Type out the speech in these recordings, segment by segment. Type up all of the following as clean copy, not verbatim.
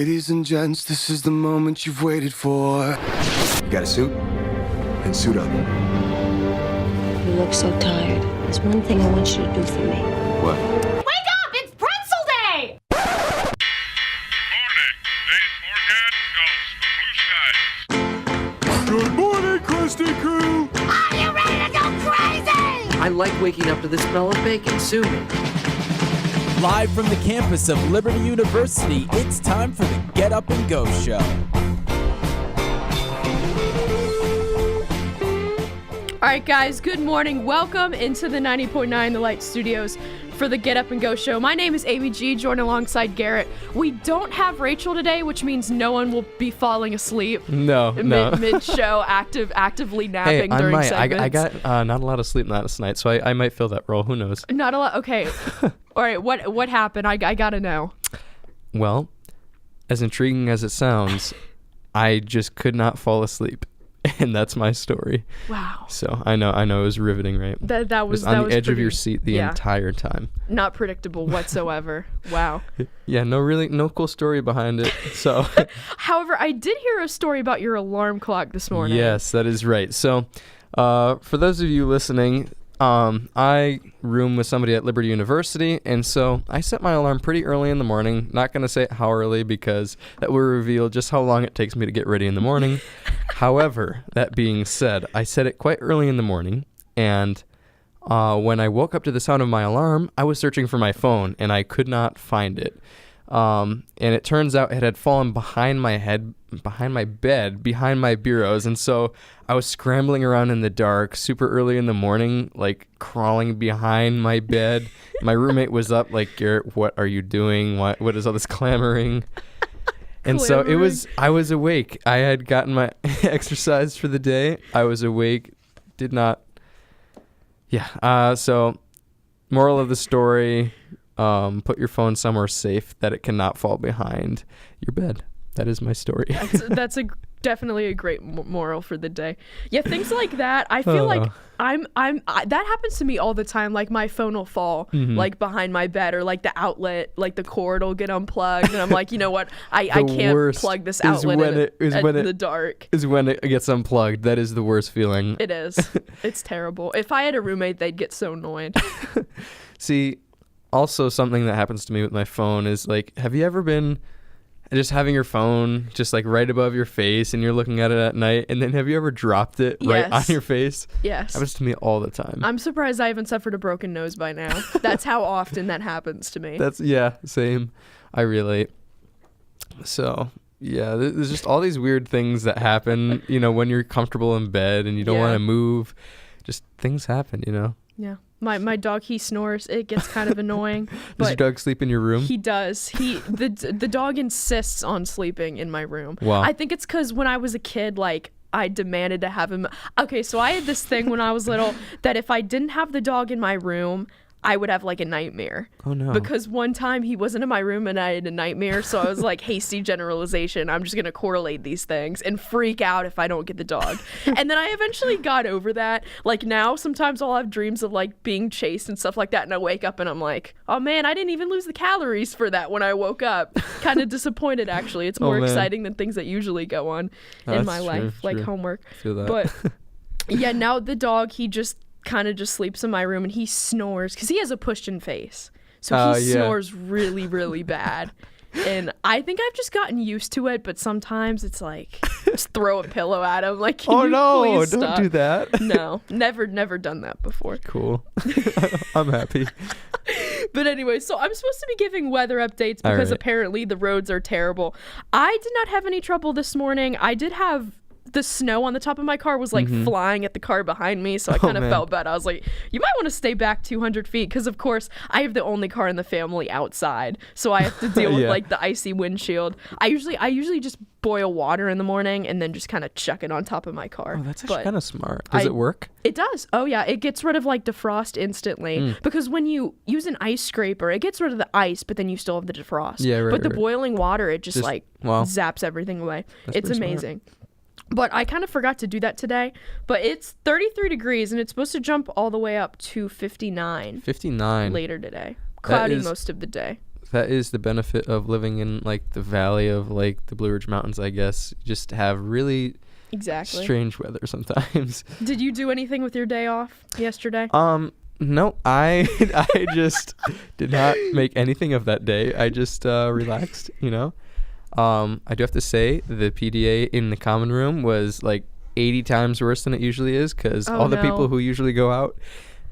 Ladies and gents, this is the moment you've waited for. You got a suit? Then suit up. You look so tired. There's one thing I want you to do for me. What? Wake up! It's pretzel day! Good morning, Krusty Crew! Are you ready to go crazy? I like waking up to the smell of bacon. Sue me. Live from the campus of Liberty University, it's time for the Get Up and Go Show. All right, guys, good morning. Welcome into the 90.9 The Light Studios for the Get Up and Go Show. My name is Amy G, joined alongside Garrett. We don't have Rachel today, which means no one will be falling asleep. No. Mid-show, actively napping during segments. I got not a lot of sleep last night, so I might fill that role. Who knows? Not a lot. Okay. All right, what happened? I gotta know. Well, as intriguing as it sounds, I just could not fall asleep. And that's my story. Wow. So I know it was riveting, right? That was on the edge pretty, of your seat the entire time. Not predictable whatsoever. Wow. Yeah, no cool story behind it. So However, I did hear a story about your alarm clock this morning. Yes, that is right. So for those of you listening, I room with somebody at Liberty University, and so I set my alarm pretty early in the morning. Not going to say how early because that will reveal just how long it takes me to get ready in the morning. However, that being said, I set it quite early in the morning, and when I woke up to the sound of my alarm, I was searching for my phone, and I could not find it. And it turns out it had fallen behind my head, behind my bed, behind my bureaus. And so I was scrambling around in the dark super early in the morning, like crawling behind my bed. My roommate was up like, Garrett, what are you doing? What is all this clamoring? And so I was awake. I had gotten my exercise for the day. I was awake, so moral of the story, put your phone somewhere safe that it cannot fall behind your bed. That is my story. That's definitely a great moral for the day. Yeah, things like that. I feel like that happens to me all the time. Like my phone will fall like behind my bed, or like the outlet, like the cord will get unplugged, and I'm like, you know what? I can't plug this outlet in the dark. Is when it gets unplugged. That is the worst feeling. It is. It's terrible. If I had a roommate, they'd get so annoyed. See, also something that happens to me with my phone is like, have you ever been just having your phone just like right above your face and you're looking at it at night, and then have you ever dropped it right on your face? Yes. Happens to me all the time. I'm surprised I haven't suffered a broken nose by now. That's how often that happens to me. Same. I relate. So yeah, there's just all these weird things that happen, when you're comfortable in bed and you don't want to move. Just things happen, Yeah. My dog, he snores. It gets kind of annoying. Does your dog sleep in your room? He does. The dog insists on sleeping in my room. Wow. I think it's because when I was a kid, like, I demanded to have him. Okay, so I had this thing when I was little that if I didn't have the dog in my room, I would have like a nightmare. Oh no. Because one time he wasn't in my room and I had a nightmare, so I was like, hasty generalization, I'm just gonna correlate these things and freak out if I don't get the dog. And then I eventually got over that. Like now sometimes I'll have dreams of like being chased and stuff like that, and I wake up and I'm like, oh man, I didn't even lose the calories for that when I woke up. Kind of disappointed actually. It's more exciting than things that usually go on in my life, like homework. I feel that. But yeah, now the dog, he just kind of just sleeps in my room, and he snores because he has a pushed-in face, so he snores really, really bad. And I think I've just gotten used to it, but sometimes it's like, just throw a pillow at him, like, can you please don't stop? do that. No, never done that before. Cool. I'm happy. But anyway, so I'm supposed to be giving weather updates because apparently the roads are terrible. I did not have any trouble this morning. I did have the snow on the top of my car was like flying at the car behind me, so I kind of felt bad. I was like, you might want to stay back 200 feet because of course I have the only car in the family outside, so I have to deal with like the icy windshield. I usually just boil water in the morning and then just kind of chuck it on top of my car. Oh, that's actually kind of smart. Does it work? It does. Oh yeah, it gets rid of like defrost instantly because when you use an ice scraper, it gets rid of the ice, but then you still have the defrost. Yeah, right. But the boiling water, it just like zaps everything away. It's amazing. Smart. But I kind of forgot to do that today. But it's 33 degrees, and it's supposed to jump all the way up to 59. 59. Later today. Cloudy most of the day. that is the benefit of living in like the valley of like the Blue Ridge Mountains, I guess. You just have really strange weather sometimes. Did you do anything with your day off yesterday? No, I just did not make anything of that day. I just relaxed, you know. I do have to say the PDA in the common room was like 80 times worse than it usually is because all the people who usually go out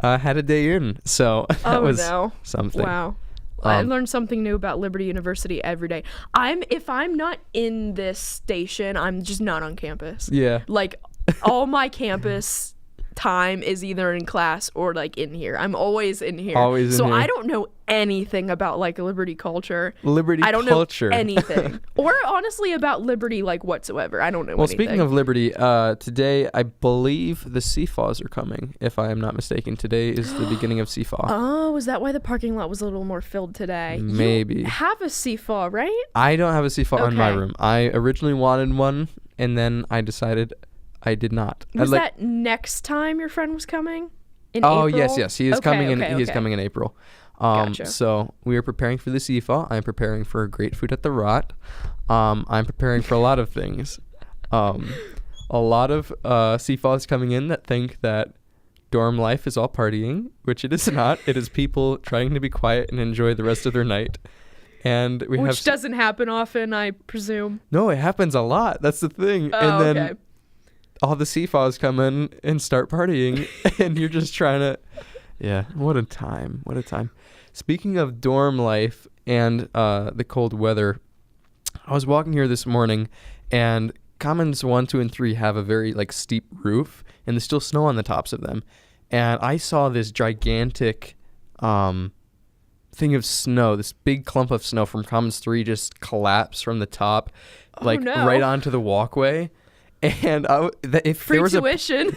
had a day in. So that was something. Wow. I learned something new about Liberty University every day. If I'm not in this station, I'm just not on campus. Yeah. Like all my campus time is either in class or like in here. I'm always in here. So I don't know anything about like Liberty culture. I don't know anything. Or honestly about Liberty like whatsoever. I don't know anything. Well, speaking of Liberty, today I believe the CFAWs are coming, if I am not mistaken. Today is the beginning of CFAW. Oh, is that why the parking lot was a little more filled today? Maybe. You have a CFAW, right? I don't have a CFAW in my room. I originally wanted one, and then I decided I did not. Was that next time your friend was coming? In April? yes. He is coming in. He is coming in April. Gotcha. So we are preparing for the CFA. I'm preparing for great food at the Rot. I'm preparing for a lot of things. A lot of CFAs coming in that think that dorm life is all partying, which it is not. It is people trying to be quiet and enjoy the rest of their night. And which doesn't happen often, I presume. No, it happens a lot. That's the thing. Oh, and then all the CFAs come in and start partying, and you're just trying to... Yeah, what a time. What a time. Speaking of dorm life and the cold weather, I was walking here this morning, and Commons 1, 2, and 3 have a very like steep roof, and there's still snow on the tops of them. And I saw this gigantic thing of snow, this big clump of snow from Commons 3 just collapse from the top, right onto the walkway. And if free there was tuition.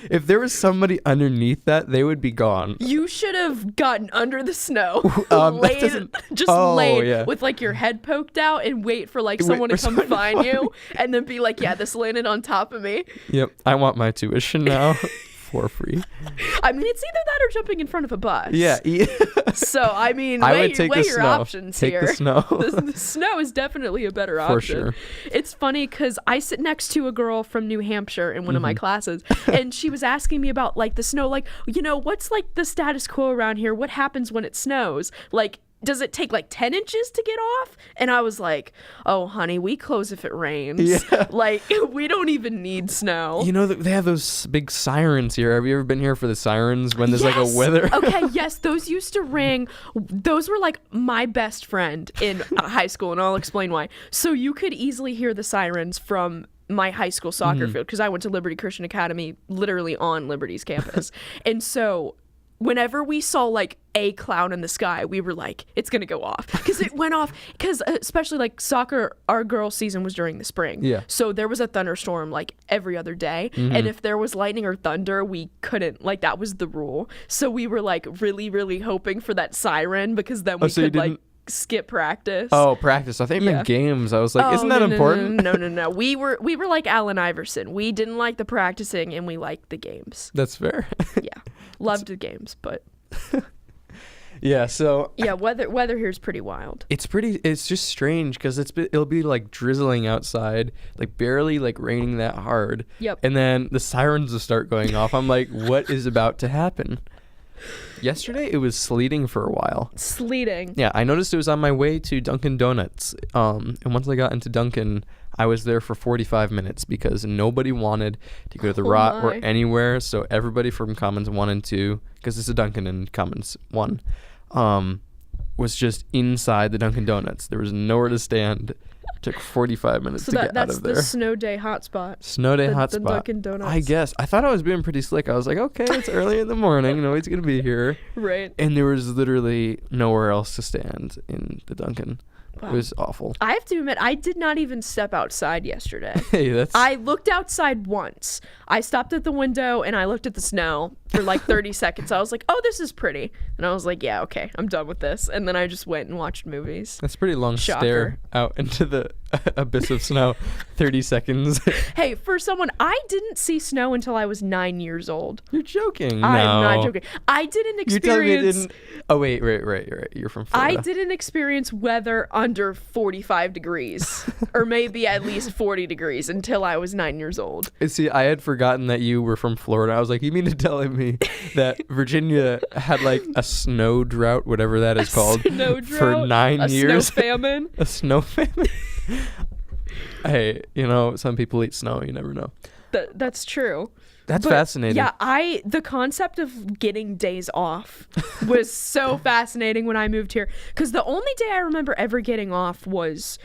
If there was somebody underneath that, they would be gone. You should have gotten under the snow, laid with like your head poked out and wait for like someone to come find you and then be like, yeah, this landed on top of me. Yep, I want my tuition now. For free. I mean, it's either that or jumping in front of a bus. Yeah. So, I mean, weigh your options here. Take the snow. The snow is definitely a better option. For sure. It's funny because I sit next to a girl from New Hampshire in one of my classes, and she was asking me about, like, the snow. Like, you know, what's, like, the status quo around here? What happens when it snows? Like, does it take like 10 inches to get off? And I was like, oh, honey, we close if it rains. Yeah. Like, we don't even need snow. You know, they have those big sirens here. Have you ever been here for the sirens when there's like a weather? Okay, yes, those used to ring. Those were like my best friend in high school, and I'll explain why. So you could easily hear the sirens from my high school soccer field, because I went to Liberty Christian Academy literally on Liberty's campus. And so whenever we saw like a cloud in the sky, we were like, it's gonna go off, because it went off. Because especially like soccer, our girls' season was during the spring, so there was a thunderstorm like every other day, and if there was lightning or thunder, we couldn't, like, that was the rule. So we were like really hoping for that siren, because then we could like skip practice. Oh, practice. I think you meant games. I was like, isn't that important? No. We were like Allen Iverson. We didn't like the practicing, and we liked the games. That's fair. Yeah, loved the games, but yeah. So yeah, weather here is pretty wild. It's just strange because it'll be like drizzling outside, like barely like raining that hard. Yep. And then the sirens will start going off. I'm like, what is about to happen? Yesterday it was sleeting for a while. Sleeting. Yeah, I noticed it was on my way to Dunkin' Donuts. And once I got into Dunkin', I was there for 45 minutes because nobody wanted to go to the Rot or anywhere. So everybody from Commons 1 and 2, because it's a Dunkin' in Commons 1, was just inside the Dunkin' Donuts. There was nowhere to stand. It took 45 minutes to get out of there. That's the snow day hotspot. The Dunkin' Donuts. I guess. I thought I was being pretty slick. I was like, okay, it's early in the morning. Nobody's going to be here. Right. And there was literally nowhere else to stand in the Dunkin'. Wow. It was awful. I have to admit, I did not even step outside yesterday. Hey, I looked outside once. I stopped at the window and I looked at the snow for like 30 seconds. I was like, oh, this is pretty. And I was like, yeah, okay, I'm done with this. And then I just went and watched movies. That's a pretty long Shocker. stare out into the abyss of snow, 30 seconds. Hey, for someone, I didn't see snow until I was 9 years old. You're joking. I'm No. not joking. I didn't experience. You're telling me it didn't. Oh wait, right. You're from Florida. I didn't experience weather under 45 degrees, or maybe at least 40 degrees until I was 9 years old. See, I had forgotten that you were from Florida. I was like, you mean to tell me that Virginia had like a snow drought, whatever that is called, Snow for drought, 9 years? A snow famine. A snow famine. Hey, some people eat snow. You never know. That's true. That's But, fascinating. Yeah, the concept of getting days off was so fascinating when I moved here. Because the only day I remember ever getting off was,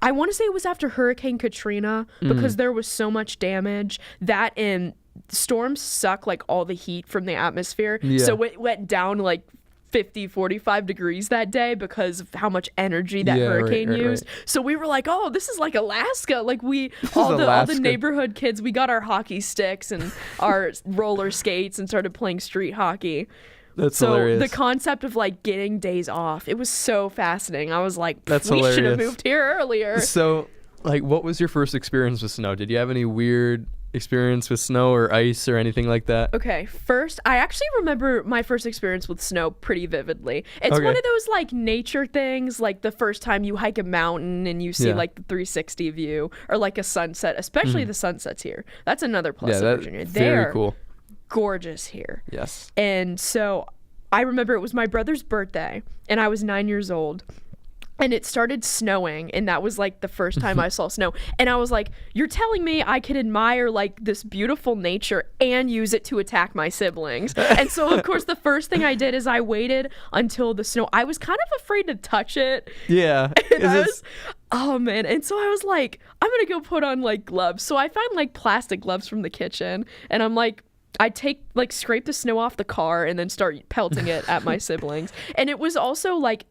I want to say it was after Hurricane Katrina, because there was so much damage. That and storms suck like all the heat from the atmosphere. Yeah. So it went down like 50, 45 degrees that day because of how much energy that hurricane used. Right. So we were like, oh, this is like Alaska. Like all the Alaska. neighborhood kids, we got our hockey sticks and our roller skates and started playing street hockey. That's So hilarious. the concept of like getting days off, it was so fascinating. I was like, That's we should have hilarious. moved here earlier. So, like, what was your first experience with snow? Did you have any weird experience with snow or ice or anything like that? Okay, first, I actually remember my first experience with snow pretty vividly. It's Okay. one of those like nature things, like the first time you hike a mountain and you see Yeah. like the 360 view, or like a sunset, especially the sunsets here. That's another plus Yeah, of that's Virginia. very They're cool. gorgeous here. Yes. And so I remember it was my brother's birthday and I was 9 years old. And it started snowing, and that was like the first time I saw snow. And I was like, you're telling me I could admire like this beautiful nature and use it to attack my siblings. And so of course the first thing I did is I waited until the snow, I was kind of afraid to touch it. Yeah. And oh man. And so I was like, I'm gonna go put on like gloves. So I found like plastic gloves from the kitchen, and I'm like, I scrape the snow off the car and then start pelting it at my siblings. And it was also like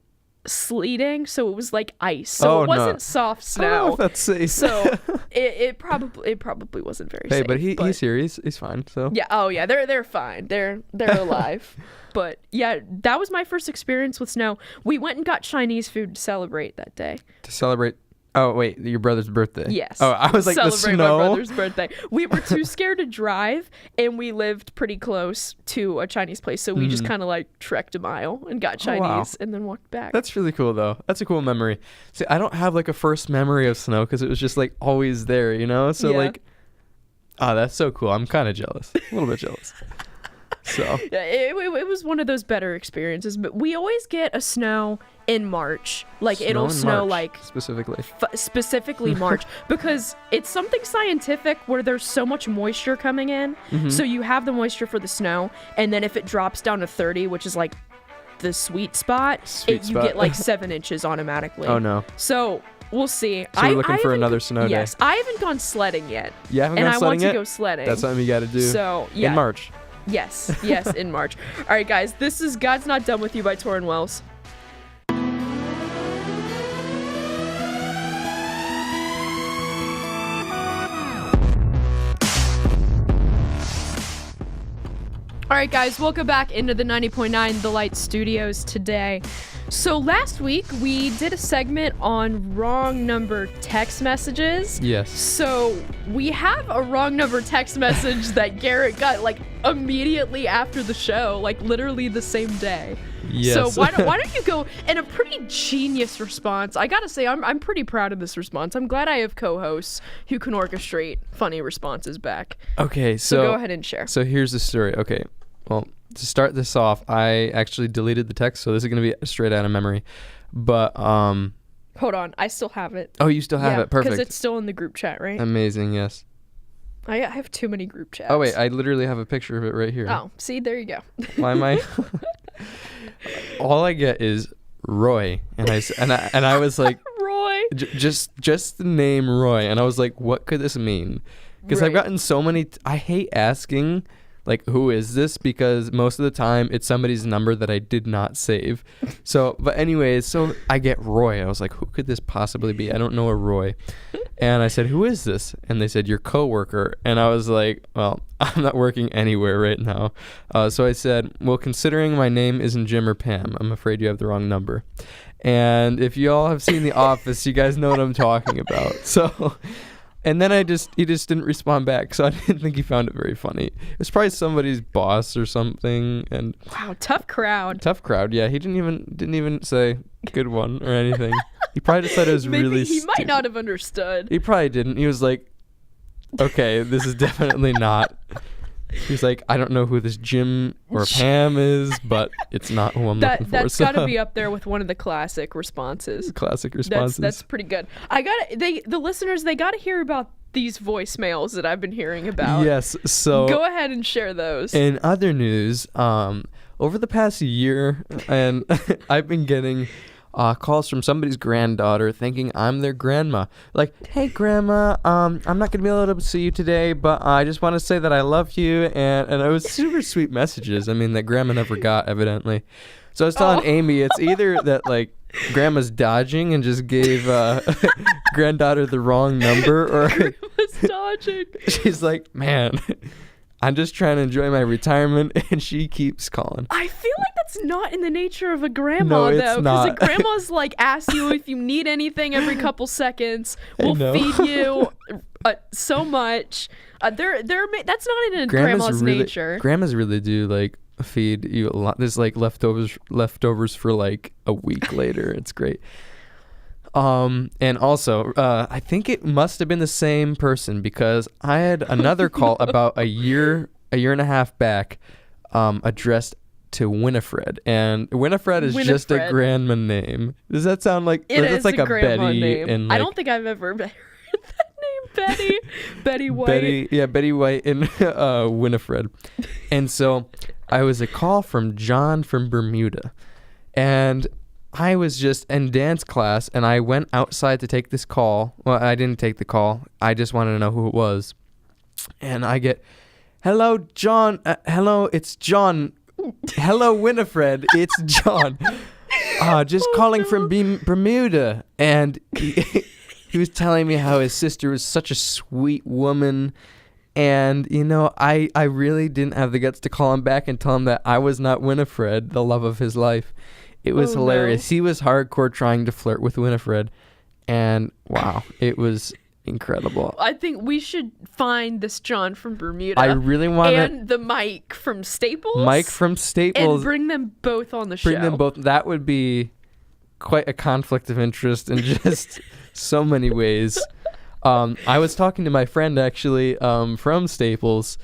sleeting, so it was like ice, so it wasn't soft I don't know snow. if that's safe. So it probably wasn't very Hey, safe. but he's here. He's fine. So Yeah. Oh yeah. They're fine. They're alive. But yeah, that was my first experience with snow. We went and got Chinese food to celebrate that day. to celebrate. Oh wait, your brother's birthday. Yes. Oh, I was like the celebrate snow. my brother's birthday. We were too scared to drive, and we lived pretty close to a Chinese place, so we just kind of like trekked a mile and got Chinese, wow. and then walked back. That's really cool though. That's a cool memory. See, I don't have like a first memory of snow because it was just like always there, So Yeah. like, that's so cool. I'm kind of jealous, a little bit jealous. So Yeah, it was one of those better experiences. But we always get a snow in March. Like it'll in snow March, like specifically. specifically March, because it's something scientific where there's so much moisture coming in. So you have the moisture for the snow, and then if it drops down to 30, which is like the sweet spot, you spot. get like 7 inches automatically. Oh no. So we'll see. So we're looking for haven't another snow day. Yes, I haven't gone sledding yet. You haven't And gone I sledding want to yet? go sledding. That's something you got to do. So yeah. In March. Yes, in March. All right, guys, this is God's Not Done With You by Torrin Wells. All right, guys, welcome back into the 90.9 The Light Studios today. So last week, we did a segment on wrong number text messages. Yes. So we have a wrong number text message that Garrett got like immediately after the show, like literally the same day. Yes. So why don't you go in a pretty genius response? I gotta say, I'm pretty proud of this response. I'm glad I have co-hosts who can orchestrate funny responses back. Okay, So go ahead and share. So here's the story. Okay, well, to start this off, I actually deleted the text, so this is gonna be straight out of memory. But Hold on, I still have it. oh, you still have it? Perfect. Because it's still in the group chat, right? Amazing. Yes. I have too many group chats. Oh wait, I literally have a picture of it right here. Oh, see, there you go. Why am I? All I get is Roy, and I was like, Roy. just the name Roy, and I was like, what could this mean? Because I've Right. gotten so many. I hate asking, like, who is this? Because most of the time it's somebody's number that I did not save. So, but anyways, so I get Roy. I was like, who could this possibly be? I don't know a Roy. And I said, who is this? And they said, your coworker. And I was like, well, I'm not working anywhere right now. So I said, well, considering my name isn't Jim or Pam, I'm afraid you have the wrong number. And if you all have seen The Office, you guys know what I'm talking about. So, and then he just didn't respond back. So I didn't think he found it very funny. It was probably somebody's boss or something. And wow, tough crowd. Tough crowd. Yeah, he didn't even say good one or anything. He probably just said it was Maybe really he stupid. might not have understood. He probably didn't. He was like, okay, this is definitely not. He was like, I don't know who this Jim or Pam is, but it's not who I'm looking for. That's got to be up there with one of the classic responses. Classic responses. That's pretty good. The listeners, they got to hear about these voicemails that I've been hearing about. Yes, so go ahead and share those. In other news, over the past year, and I've been getting calls from somebody's granddaughter thinking I'm their grandma. Like, hey, grandma, I'm not going to be able to see you today, but I just want to say that I love you. And it was super sweet messages. I mean, that grandma never got, evidently. So I was telling Amy, it's either that, like, grandma's dodging and just gave granddaughter the wrong number, or grandma's dodging. She's like, man, I'm just trying to enjoy my retirement, and she keeps calling. I feel like that's not in the nature of a grandma, no, though. Because a grandma's like, ask you if you need anything every couple seconds. We'll feed you so much. That's not in a grandma's nature. Grandmas really do, like, feed you a lot. There's, like, leftovers for, like, a week later. It's great. And also, I think it must have been the same person, because I had another call about a year and a half back, addressed to Winifred, and Winifred is just a grandma name. Does that sound like it's like a Betty name? and, like, I don't think I've ever heard that name, Betty White. Betty White and Winifred. And so I was a call from John from Bermuda, and I was just in dance class, and I went outside to take this call. Well, I didn't take the call. I just wanted to know who it was. And I get, hello, John. Hello, it's John. Hello, Winifred. It's John. Just calling from Bermuda. And he was telling me how his sister was such a sweet woman. And, you know, I really didn't have the guts to call him back and tell him that I was not Winifred, the love of his life. It was hilarious. No. He was hardcore trying to flirt with Winifred, and wow, it was incredible. I think we should find this John from Bermuda. I really want and the Mike from Staples. And bring them both on the show. Bring them both. That would be quite a conflict of interest in just so many ways. I was talking to my friend, actually, from Staples,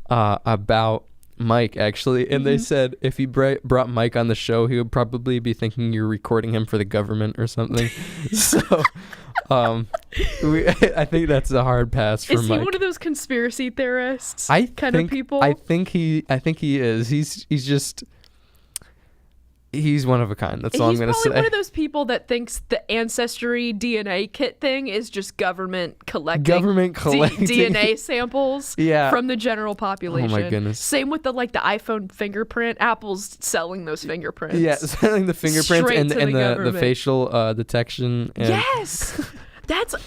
about Mike, actually, and they said if he brought Mike on the show, he would probably be thinking you're recording him for the government or something. So I think that's a hard pass for Mike. Is he one of those conspiracy theorists kind of people? I think he is. He's one of a kind. That's all I'm going to say. He's probably one of those people that thinks the Ancestry DNA kit thing is just government collecting DNA samples from the general population. Oh my goodness. Same with the iPhone fingerprint. Apple's selling those fingerprints. Yeah, selling the fingerprints and the facial detection. And yes.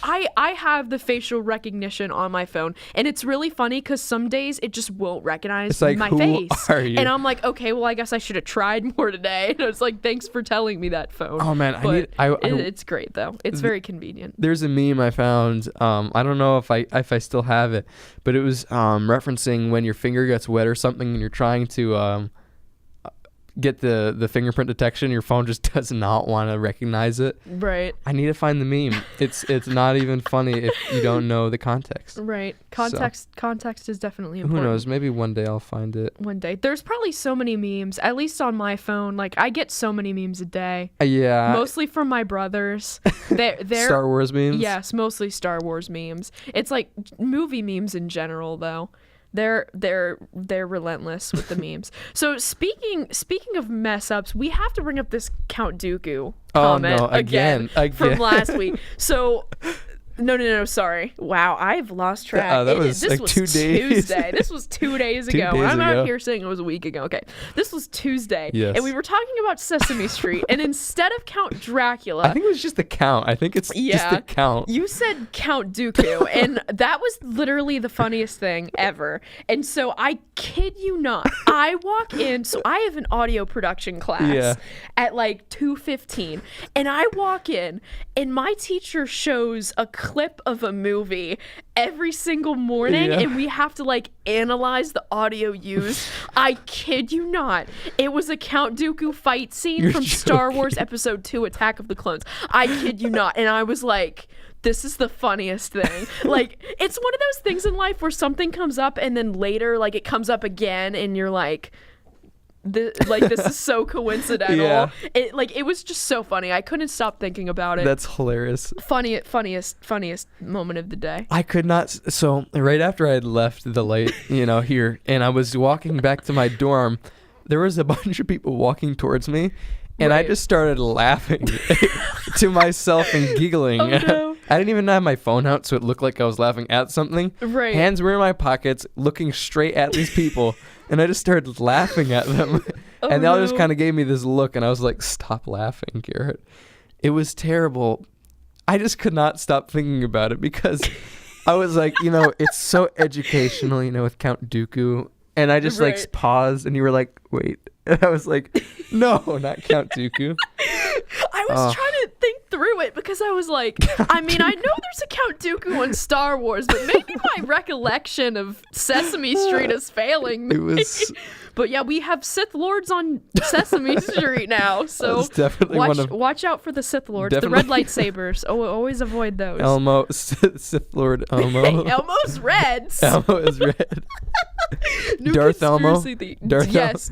I have the facial recognition on my phone, and it's really funny because some days it just won't recognize my face. Are you? And I'm like, okay, well, I guess I should have tried more today. And it's like, thanks for telling me that, phone. Oh man, it's great though. It's very convenient. There's a meme I found. I don't know if I still have it, but it was referencing when your finger gets wet or something, and you're trying to get the fingerprint detection, your phone just does not want to recognize it. Right. I need to find the meme. It's not even funny if you don't know the context. Right. Context is definitely important. Who knows? Maybe one day I'll find it. One day. There's probably so many memes, at least on my phone. Like, I get so many memes a day. Yeah. Mostly from my brothers. They're Star Wars memes? Yes, mostly Star Wars memes. It's like movie memes in general, though. They're relentless with the memes. So speaking of mess ups, we have to bring up this Count Dooku comment again from last week. So No, sorry. Wow, I've lost track. That was this like was 2 days. Tuesday. This was 2 days 2 ago. days I'm ago. out here saying it was a week ago. Okay, this was Tuesday. Yes. And we were talking about Sesame Street, and instead of Count Dracula, I think it was just the count. I think it's just the count. you said Count Dooku, and that was literally the funniest thing ever. And so I kid you not, I walk in. So I have an audio production class at like 2:15, and I walk in, and my teacher shows a clip of a movie every single morning, and we have to like analyze the audio used. I kid you not, it was a Count Dooku fight scene You're from joking. Star Wars Episode 2: Attack of the Clones. I kid you not, and I was like, this is the funniest thing. Like, it's one of those things in life where something comes up and then later like it comes up again and you're like, this is so coincidental. Yeah. It was just so funny. I couldn't stop thinking about it. That's hilarious. Funniest moment of the day. I could not. So right after I had left the light, here, and I was walking back to my dorm, there was a bunch of people walking towards me, and I just started laughing to myself and giggling. Oh, no. I didn't even have my phone out, so it looked like I was laughing at something. Right. Hands were in my pockets, looking straight at these people, and I just started laughing at them. Oh, and they all just no. kind of gave me this look, and I was like, "Stop laughing, Garrett." It was terrible. I just could not stop thinking about it because I was like, it's so educational, with Count Dooku. And I just Right. paused, and you were like, "Wait." And I was like, "No, not Count Dooku." I was trying to think through it because I was like, I mean, I know there's a Count Dooku in Star Wars, but maybe my recollection of Sesame Street is failing me. It was. But yeah, we have Sith Lords on Sesame Street now, so That's definitely one of- watch out for the Sith Lords, Definitely. the red lightsabers. Always avoid those. Elmo, Sith Lord Elmo. Hey, Elmo's red. Elmo is red. New Darth Elmo? conspiracy the- Darth yes,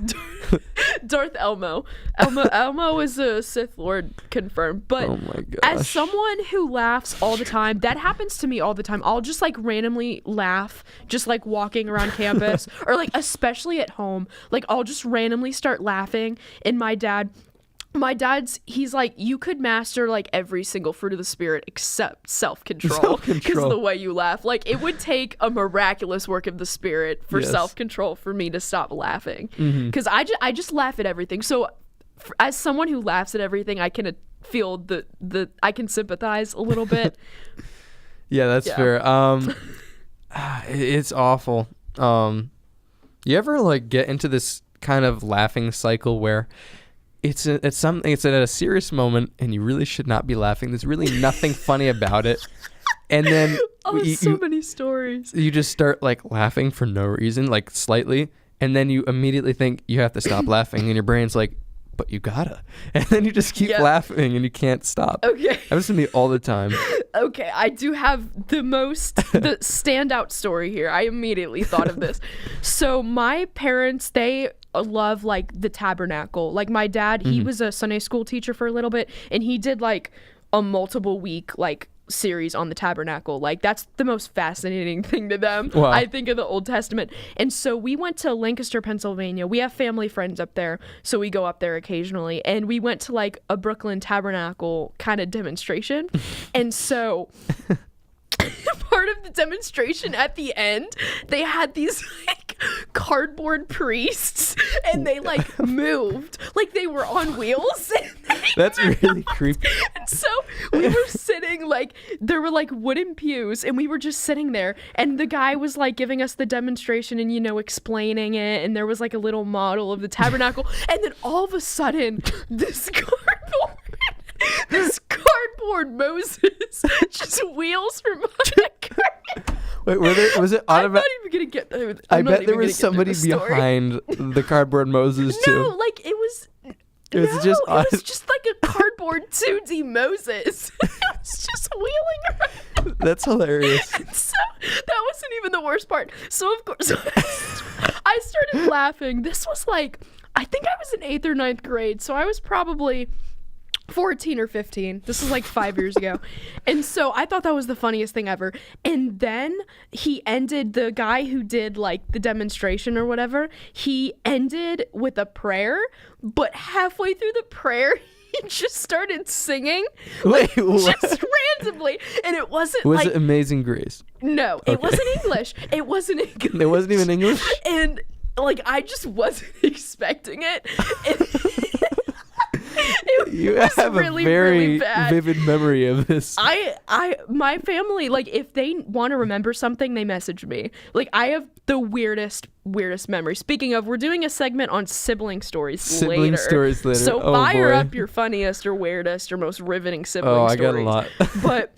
Darth Elmo. Elmo is a Sith Lord confirmed. But Oh my gosh. as someone who laughs all the time, that happens to me all the time. I'll just like randomly laugh, just like walking around campus, or like especially at home. Like I'll just randomly start laughing, and my dad's he's like, you could master like every single fruit of the spirit except self-control because of the way you laugh. Like it would take a miraculous work of the spirit for Yes. self-control for me to stop laughing, because I just laugh at everything. So as someone who laughs at everything, I can feel the I can sympathize a little bit. Yeah, that's Yeah. fair. It's awful. You ever like get into this kind of laughing cycle where it's at a serious moment and you really should not be laughing. There's really nothing funny about it. And then Oh, many stories. you just start like laughing for no reason, like slightly, and then you immediately think you have to stop laughing, and your brain's like, but you gotta. And then you just keep Yep. laughing and you can't stop. Okay. Happens to me all the time. Okay, I do have the standout story here. I immediately thought of this. So my parents, they love like the tabernacle. Like my dad, he was a Sunday school teacher for a little bit, and he did like a multiple week like series on the tabernacle. Like that's the most fascinating thing to them. Wow. I think of the Old Testament. And so we went to Lancaster, Pennsylvania. We have family friends up there, so we go up there occasionally, and we went to like a Brooklyn tabernacle kind of demonstration. And so part of the demonstration at the end, they had these like cardboard priests, and they like moved like they were on wheels. That's really creepy. And so we were sitting, like, there were like wooden pews, and we were just sitting there, and the guy was like giving us the demonstration and, explaining it, and there was like a little model of the tabernacle, and then all of a sudden this cardboard Moses just wheels from my car. Wait, was it I'm not automatic? even gonna get there. I bet there was somebody behind the cardboard Moses too. No, like it was. It was just it was just like a cardboard 2D Moses. It was just wheeling around. That's hilarious. So that wasn't even the worst part. So of course I started laughing. This was like, I think I was in 8th or 9th grade. So I was probably 14 or 15. This was like 5 years ago. And so I thought that was the funniest thing ever. And then the guy who did like the demonstration or whatever, he ended with a prayer, but halfway through the prayer, just started singing. Wait, what? Just randomly. And it wasn't Was it Amazing Grace? No, it wasn't English. It wasn't English. It wasn't even English? And like I just wasn't expecting it. You have really, a very really bad. vivid memory of this. My family, like, if they want to remember something, they message me. Like, I have the weirdest memory. Speaking of, we're doing a segment on sibling stories later. So fire up your funniest or weirdest or most riveting sibling stories. I got a lot. But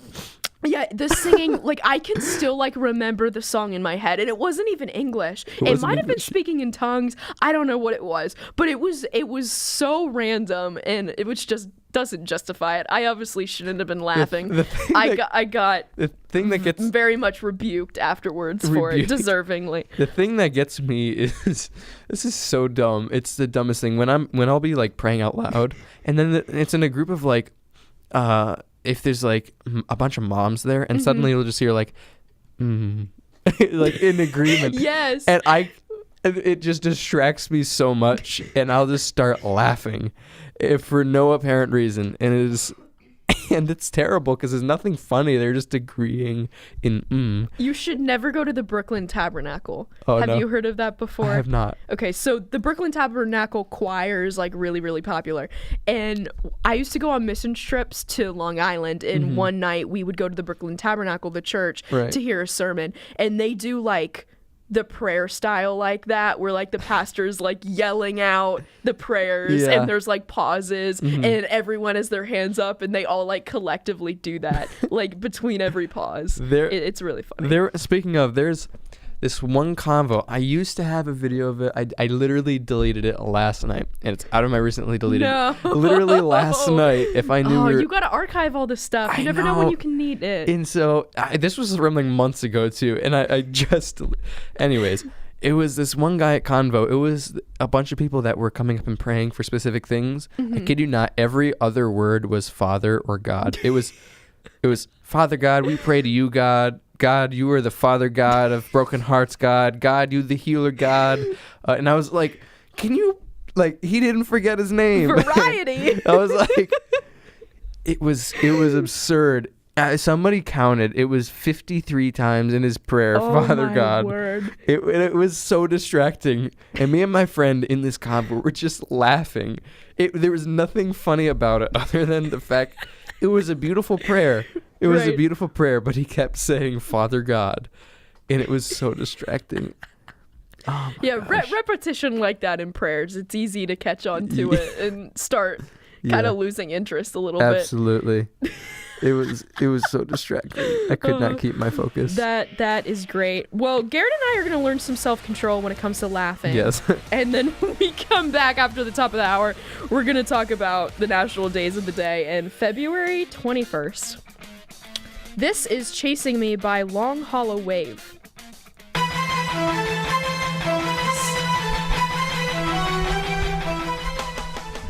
yeah, the singing, like, I can still, like, remember the song in my head, and it wasn't even English. It might have been speaking in tongues. I don't know what it was, but it was so random, and it was just doesn't justify it. I obviously shouldn't have been laughing. I got the thing that gets very much rebuked afterwards for it, deservingly. The thing that gets me is this is so dumb. It's the dumbest thing when I'll be like praying out loud, and then it's in a group of like if there's like a bunch of moms there, and suddenly you'll just hear like like in agreement. Yes. And it just distracts me so much, and I'll just start laughing for no apparent reason, and it's terrible because there's nothing funny. They're just agreeing in You should never go to the Brooklyn Tabernacle. Oh, have no. you heard of that before? I have not. Okay, so the Brooklyn Tabernacle choir is like really, really popular. And I used to go on mission trips to Long Island, and one night we would go to the Brooklyn Tabernacle, the church, to hear a sermon. And they do like the prayer style like that, where like the pastor's like yelling out the prayers and there's like pauses and everyone has their hands up and they all like collectively do that like between every pause. It's really funny. Speaking of, there's this one convo. I used to have a video of it. I literally deleted it last night, and it's out of my recently deleted. No. Literally last night. If I knew. You gotta archive all this stuff. You never know when you can need it. And so this was from like months ago too, and I just, anyways. It was this one guy at Convo. It was a bunch of people that were coming up and praying for specific things. I kid you not, every other word was Father or God. It was Father God, we pray to you, God. God, you are the Father God of broken hearts, God. God, you the healer, God. And I was like, can you, like, he didn't forget his name. Variety. I was like, it was absurd. Somebody counted. It was 53 times in his prayer, Father God. Word. It was so distracting. And me and my friend in this convo were just laughing. There was nothing funny about it other than the fact it was a beautiful prayer. It was a beautiful prayer, but he kept saying Father God. And it was so distracting. Oh my gosh. Repetition like that in prayers, it's easy to catch on to it and start kind of losing interest a little bit. Absolutely. It was so distracting. I could not keep my focus. That is great. Well, Garrett and I are going to learn some self-control when it comes to laughing. Yes. And then when we come back after the top of the hour, we're going to talk about the national days of the day and February 21st. This is Chasing Me by Long Hollow Wave.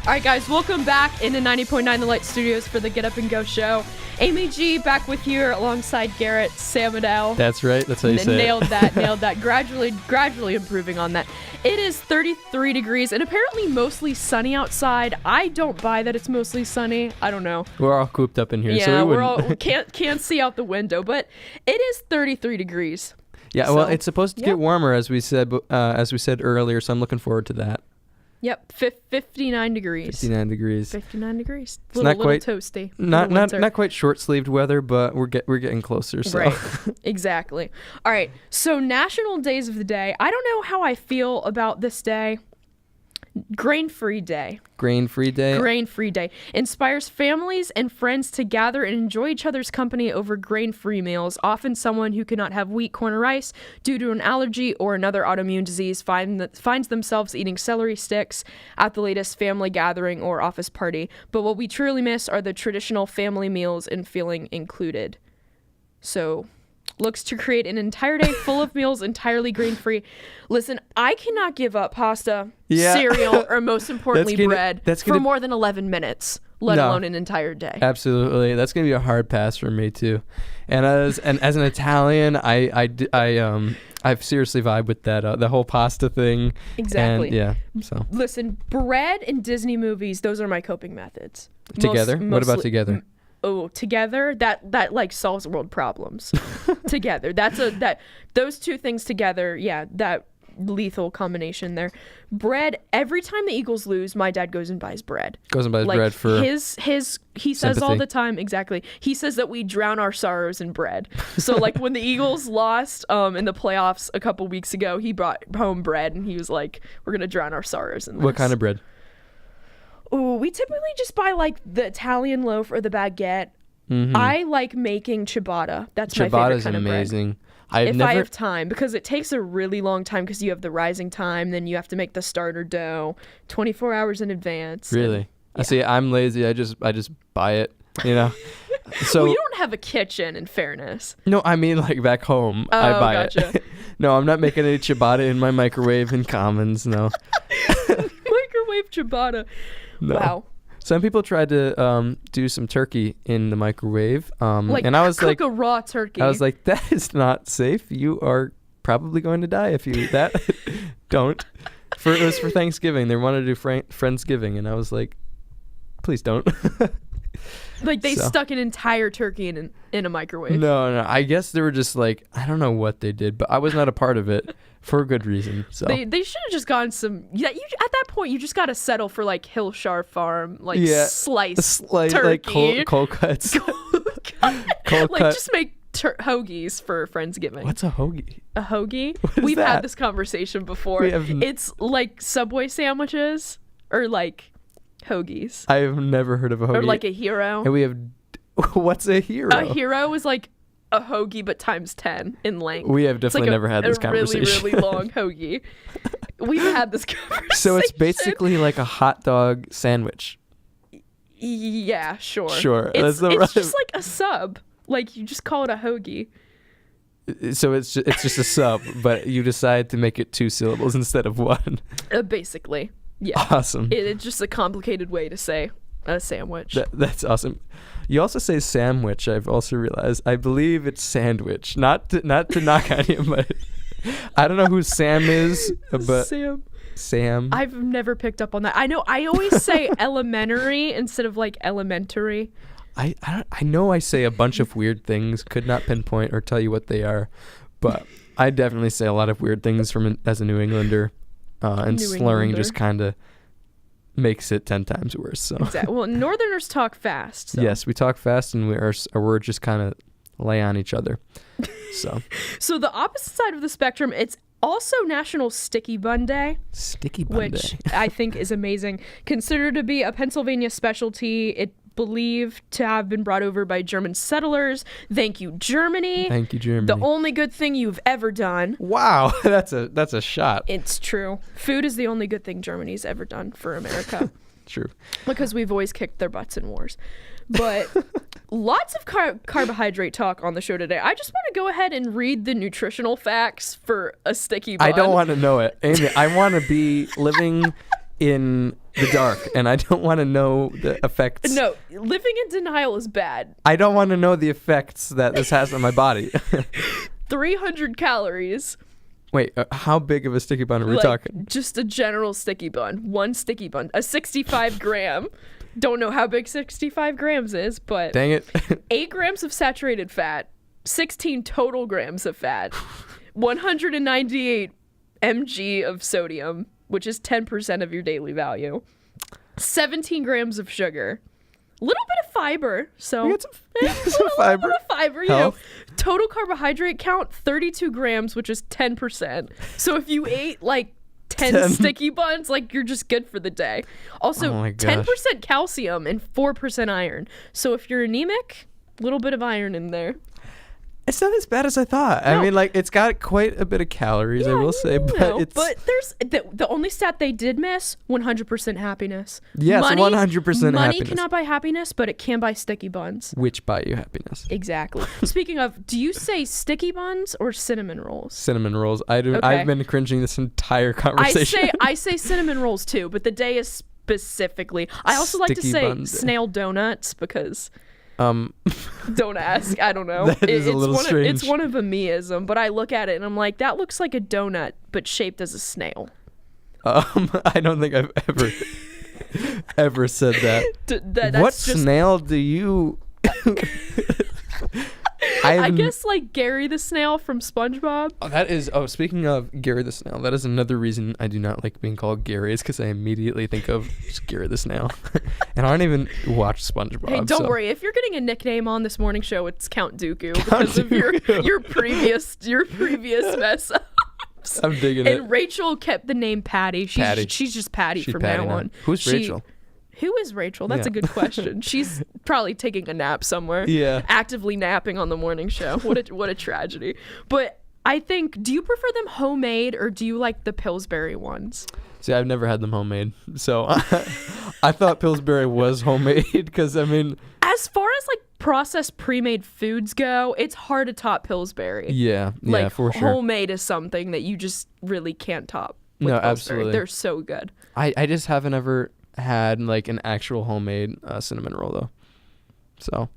All right, guys, welcome back into 90.9 The Light Studios for the Get Up and Go show. Amy G back with you alongside Garrett, Sam Adele. That's right. That's how you say nailed it. Nailed that. Gradually improving on that. It is 33 degrees and apparently mostly sunny outside. I don't buy that it's mostly sunny. I don't know. We're all cooped up in here. Yeah, so we can't see out the window, but it is 33 degrees. Yeah, so, well, it's supposed to get warmer as we said earlier, so I'm looking forward to that. Yep, 59 degrees. 59 degrees. 59 degrees. It's not quite toasty. Not quite short-sleeved weather, but we're getting closer. So. Right. Exactly. All right. So national days of the day. I don't know how I feel about this day. Grain-free day. Grain-free day. Grain-free day inspires families and friends to gather and enjoy each other's company over grain-free meals. Often someone who cannot have wheat, corn, or rice due to an allergy or another autoimmune disease finds themselves eating celery sticks at the latest family gathering or office party. But what we truly miss are the traditional family meals and feeling included. So looks to create an entire day full of meals entirely grain-free. Listen, I cannot give up pasta, cereal, or most importantly bread for more than 11 minutes. let No. alone an entire day. Absolutely, that's gonna be a hard pass for me too. And as an Italian, I've seriously vibe with that the whole pasta thing. Exactly. And, yeah. So Listen, bread in Disney movies, those are my coping methods. together. What about together? Together, that like solves world problems. Together, those two things together, yeah, that lethal combination there. Bread, every time the Eagles lose, my dad goes and buys bread. Goes and buys Like bread for he says all sympathy. the time, exactly. He says that we drown our sorrows in bread. So like when the Eagles lost in the playoffs a couple weeks ago, he brought home bread and he was like, we're gonna drown our sorrows in this. What kind of bread? Ooh, we typically just buy like the Italian loaf or the baguette. I like making ciabatta. That's my favorite Ciabatta's kind of bread. amazing. If I have time, because it takes a really long time because you have the rising time, then you have to make the starter dough 24 hours in advance. Really? I see. I'm lazy. I just buy it. You know. So Well, you don't have a kitchen, in fairness. no, I mean like back home, I buy gotcha. it. No, I'm not making any ciabatta in my microwave in Commons. No. Microwave ciabatta. No. Wow. Some people tried to do some turkey in the microwave, Like and I was cook like, a raw turkey. I was like, that is not safe. You are probably going to die if you eat that. Don't. It was for Thanksgiving. They wanted to do Friendsgiving, and I was like, please don't. like they so. stuck an entire turkey in a microwave. No. I guess they were just like, I don't know what they did, but I was not a part of it for a good reason. So They should have just gotten some. Yeah, you at that point you just got to settle for like Hillshire Farm, like sliced turkey, like cold cuts. Cold like cut. just make hoagies for Friendsgiving. What's a hoagie? A hoagie? What is We've that? had this conversation before. It's like Subway sandwiches or like hoagies I've never heard of a hoagie. or like a hero. And we have. What's a hero? A hero is like a hoagie but times 10 in length. We have It's like definitely never had this conversation. Really long hoagie. We've had this conversation. So it's basically like a hot dog sandwich. Yeah, sure. Sure, It's that's right. just like a sub. Like you just call it a hoagie. So it's just a sub, but you decide to make it 2 syllables instead of 1. Basically, yeah. Awesome. It's just a complicated way to say a sandwich. That's awesome. You also say sandwich. I've also realized. I believe it's sandwich. Not to knock on you, but I don't know who Sam is. But Sam. I've never picked up on that. I know. I always say elementary instead of like elementary. I know I say a bunch of weird things. Could not pinpoint or tell you what they are, but I definitely say a lot of weird things as a New Englander, and slurring just kind of makes it 10 times worse. So Exactly. Well, Northerners talk fast. So. yes, we talk fast, and our words just kind of lay on each other. So the opposite side of the spectrum, it's also National Sticky Bun Day. Sticky Bun which Day. I think is amazing. Considered to be a Pennsylvania specialty, it believed to have been brought over by German settlers. Thank you, Germany. Thank you, Germany. The only good thing you've ever done. Wow, that's a shot. It's true. Food is the only good thing Germany's ever done for America. True. Because we've always kicked their butts in wars. But lots of carbohydrate talk on the show today. I just want to go ahead and read the nutritional facts for a sticky bun. I don't want to know it. Amy, I want to be living in the dark, and I don't want to know the effects. No, living in denial is bad. I don't want to know the effects that this has on my body. 300 calories. Wait, how big of a sticky bun are we like, talking? Just a general sticky bun. One sticky bun. A 65 gram. Don't know how big 65 grams is, but Dang it. 8 grams of saturated fat, 16 total grams of fat, 198 mg of sodium, which is 10% of your daily value, 17 grams of sugar, a little bit of fiber. So We got some fiber. A little bit of fiber, you know. Total carbohydrate count 32 grams, which is 10%. So if you ate like 10 sticky buns, like you're just good for the day. Also, Oh my gosh. 10% calcium and 4% iron. So if you're anemic, a little bit of iron in there. It's not as bad as I thought. I No. mean, like, it's got quite a bit of calories, I will say, but No, it's... but there's the only stat they did miss: 100% happiness. Yes, money, 100% money happiness. cannot buy happiness, but it can buy sticky buns. Which buy you happiness? Exactly. Speaking of, do you say sticky buns or cinnamon rolls? Cinnamon rolls. I do. Okay. I've been cringing this entire conversation. I say cinnamon rolls too, but the day is specifically. I also like to Sticky say buns. snail donuts because Don't ask. I don't know. That is a little strange. It's one of a meism, but I look at it and I'm like, that looks like a donut, but shaped as a snail. I don't think I've ever said that. That's What just, snail do you? I guess like Gary the snail from SpongeBob. That is. Oh, speaking of Gary the snail, that is another reason I do not like being called Gary. Is because I immediately think of just Gary the snail, and I don't even watch SpongeBob. Hey, don't worry. If you're getting a nickname on this morning show, it's Count Dooku because of your previous mess ups. I'm digging it. And Rachel kept the name Patty. She's just Patty from now on. Who's Rachel? Who is Rachel? That's a good question. She's probably taking a nap somewhere. Yeah. Actively napping on the morning show. What a tragedy. But I think, do you prefer them homemade or do you like the Pillsbury ones? See, I've never had them homemade, so I thought Pillsbury was homemade because I mean, as far as like processed pre-made foods go, it's hard to top Pillsbury. yeah, Like for sure. homemade is something that you just really can't top. With No, Pillsbury. absolutely. They're so good. I just haven't ever had like an actual homemade cinnamon roll though, so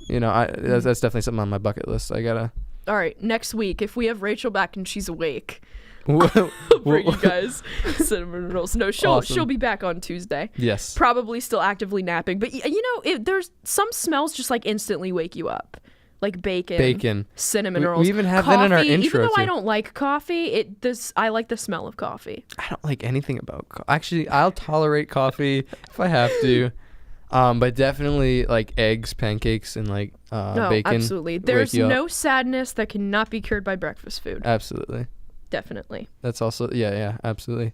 that's definitely something on my bucket list. I gotta. All right, next week if we have Rachel back and she's awake, I'll bring you guys cinnamon rolls. No, she'll be back on Tuesday. Yes. Probably still actively napping, but there's some smells just like instantly wake you up, like bacon, cinnamon rolls. We even have coffee, that in our intro even though too. I don't like coffee, I like the smell of coffee. I don't like anything about actually, I'll tolerate coffee if I have to. But definitely like eggs, pancakes, and like No, bacon. absolutely. wake There's you up. no sadness that cannot be cured by breakfast food. Absolutely. Definitely. That's also yeah, absolutely.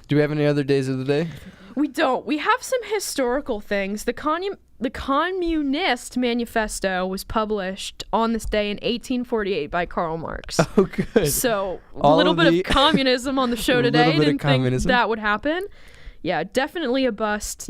Do we have any other days of the day? We don't. We have some historical things. The Communist Manifesto was published on this day in 1848 by Karl Marx. Oh, good. So a All little of bit the- of communism on the show today. little bit of Didn't think communism. that would happen. Yeah, definitely a bust.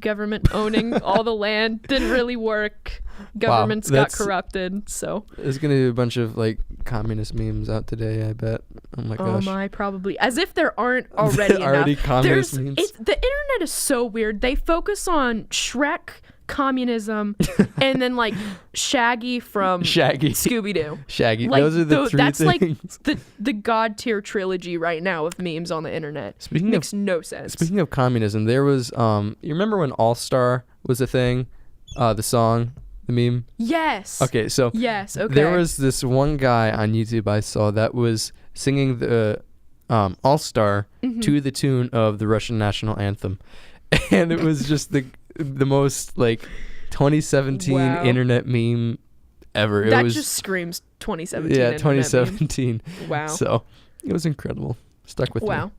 Government owning all the land didn't really work. Governments got that's- corrupted. So. There's gonna be a bunch of like communist memes out today, I bet. Oh my Oh gosh. my, probably. As if there aren't already Already enough. communist memes. The internet is so weird. They focus on Shrek, communism, and then like Shaggy from Shaggy. Scooby-Doo. Shaggy. Like, Those are the three that's things. like the god tier trilogy right now of memes on the internet. Speaking Makes no sense. Speaking of communism, there was you remember when All Star was a thing? The song, the meme? Yes. Okay, so Yes, okay. there was this one guy on YouTube I saw that was singing the All Star Mm-hmm. to the tune of the Russian national anthem. And it was just the most like 2017 Wow. internet meme ever. That it was just screams 2017. yeah, internet meme. 2017. Wow. So it was incredible. Stuck with me. Wow.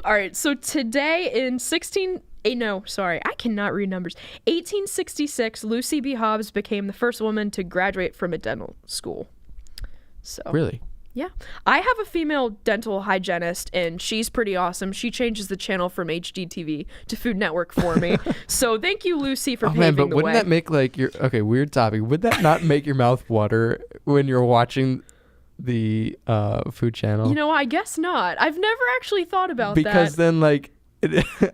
All right. So today in I cannot read numbers. 1866, Lucy B. Hobbs became the first woman to graduate from a dental school. So Really? yeah, I have a female dental hygienist, and she's pretty awesome. She changes the channel from HGTV to Food Network for me. So thank you, Lucy, for Oh paving man, but the wouldn't way. that make like your weird topic? Would that not make your mouth water when you're watching the food channel? I guess not. I've never actually thought about Because that. then like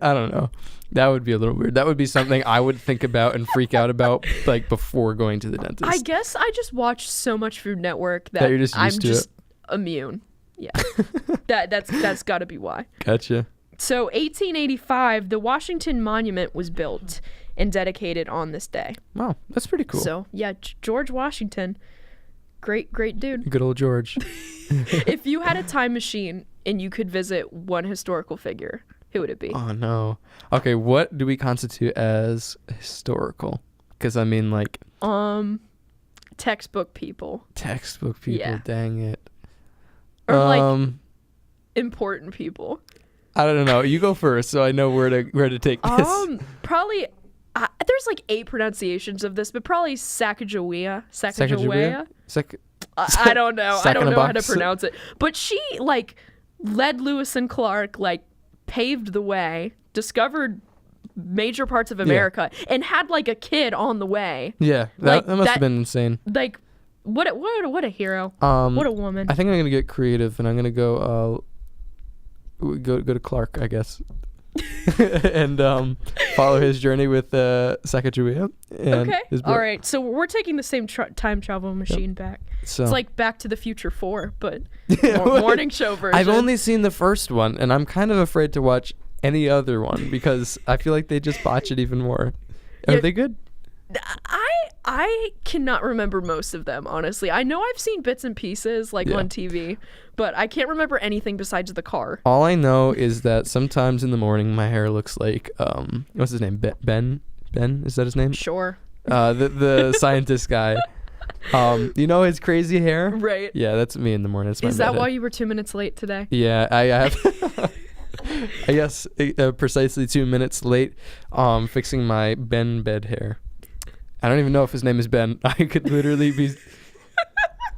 I don't know. That would be a little weird. That would be something I would think about and freak out about like before going to the dentist. I guess I just watch so much Food Network that you're just I'm used to just it. immune. Yeah, that's got to be why. Gotcha. So 1885, the Washington Monument was built and dedicated on this day. Wow, that's pretty cool. So yeah, George Washington, great dude. Good old George. If you had a time machine and you could visit one historical figure, who would it be? Oh no. Okay, what do we constitute as historical? Because I mean, like Textbook people. textbook people. Yeah. Dang it. Or like important people. I don't know. You go first, so I know where to take this. Probably. There's like 8 pronunciations of this, but probably Sacagawea. Sacagawea? I don't know. I don't know how to Sack-in-a-box? pronounce it. But she like led Lewis and Clark, like paved the way, discovered major parts of America, and had like a kid on the way. Yeah, Like, that must that- have been insane. Like what a hero. What a woman. I think I'm gonna get creative, and I'm gonna go to Clark, I guess. and follow his journey with Sacagawea. Okay. All right. So we're taking the same time travel machine back. So it's like Back to the Future 4, but morning show version. I've only seen the first one, and I'm kind of afraid to watch any other one because I feel like they just botch it even more. Are they good? I cannot remember most of them, honestly. I know I've seen bits and pieces on TV, but I can't remember anything besides the car. All I know is that sometimes in the morning my hair looks like what's his name? Ben? Is that his name? Sure. The scientist guy. You know his crazy hair? Right. Yeah, that's me in the morning. Is that why you were 2 minutes late today? Yeah, I have. I guess precisely 2 minutes late fixing my Ben bed hair. I don't even know if his name is Ben. I could literally be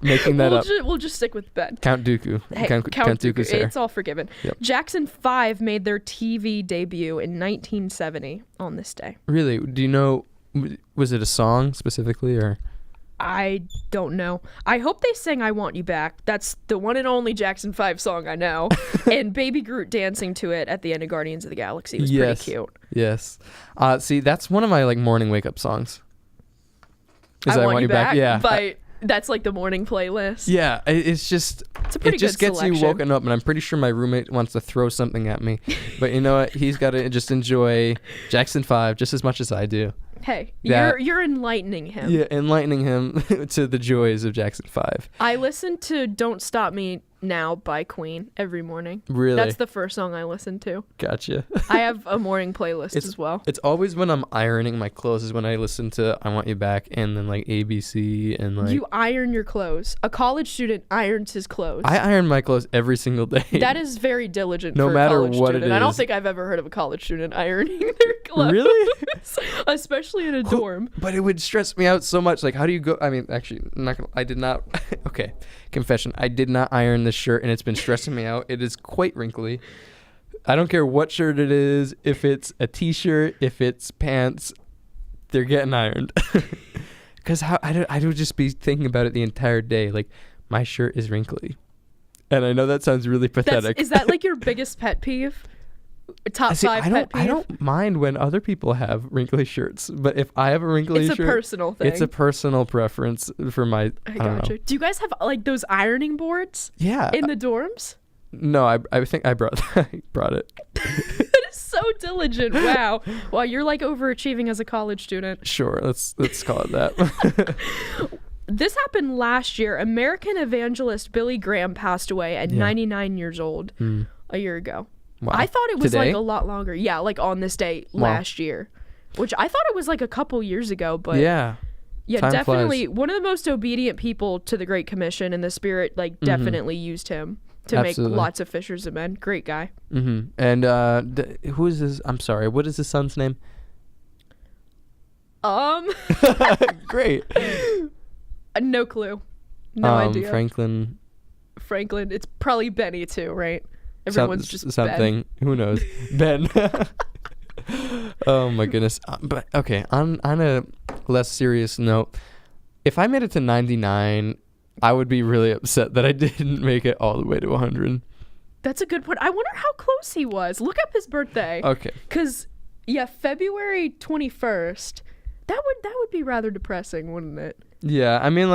making that up. We'll just stick with Ben. Count Dooku. Hey, Count Dooku's hair. It's all forgiven. Yep. Jackson 5 made their TV debut in 1970 on this day. Really? Do you know, was it a song specifically or? I don't know. I hope they sang I Want You Back. That's the one and only Jackson 5 song I know. And Baby Groot dancing to it at the end of Guardians of the Galaxy was pretty cute. Yes. See, that's one of my morning wake up songs. I Want You Back? Yeah. But that's the morning playlist. Yeah, it's just it's a pretty it just good gets selection. you woken up, and I'm pretty sure my roommate wants to throw something at me. But you know what? He's got to just enjoy Jackson 5 just as much as I do. Hey, you're enlightening him. Yeah, enlightening him to the joys of Jackson 5. I listen to Don't Stop Me Now by Queen every morning. Really? That's the first song I listen to. Gotcha. I have a morning playlist as well. It's always when I'm ironing my clothes is when I listen to I Want You Back and then ABC and You iron your clothes. A college student irons his clothes. I iron my clothes every single day. That is very diligent no for matter a college what student. it is. I don't think I've ever heard of a college student ironing their clothes. Really? Especially in a dorm. But it would stress me out so much. How do you go? I mean, actually, I did not. Okay, confession. I did not iron this shirt, and it's been stressing me out. It is quite wrinkly. I don't care what shirt it is. If it's a t-shirt, if it's pants, they're getting ironed. Because I would just be thinking about it the entire day. My shirt is wrinkly. And I know that sounds really pathetic. Is that your biggest pet peeve? Top 5 pet peeve? I don't mind when other people have wrinkly shirts, but if I have a wrinkly shirt, it's a personal thing. It's a personal preference for my. I don't know. Do you guys have those ironing boards? Yeah. In the dorms? No, I think I brought it. That is so diligent. Wow. Wow, you're overachieving as a college student. Sure, let's call it that. This happened last year. American evangelist Billy Graham passed away at 99 years old a year ago. Wow. I thought it was Today? a lot longer. Yeah, on this day last year, which I thought it was a couple years ago, but yeah, Time definitely flies. One of the most obedient people to the Great Commission, and the Spirit definitely used him to Absolutely. make lots of fishers of men. Great guy. Mm-hmm. And who is his? I'm sorry. What is his son's name? Great. No clue. No idea. Franklin. It's probably Benny too, right? Everyone's just something. Ben. Who knows? Ben. Oh my goodness. But okay, on a less serious note, if I made it to 99, I would be really upset that I didn't make it all the way to 100. That's a good point. I wonder how close he was. Look up his birthday. Okay. Because February 21st. That would be rather depressing, wouldn't it? Yeah, I mean,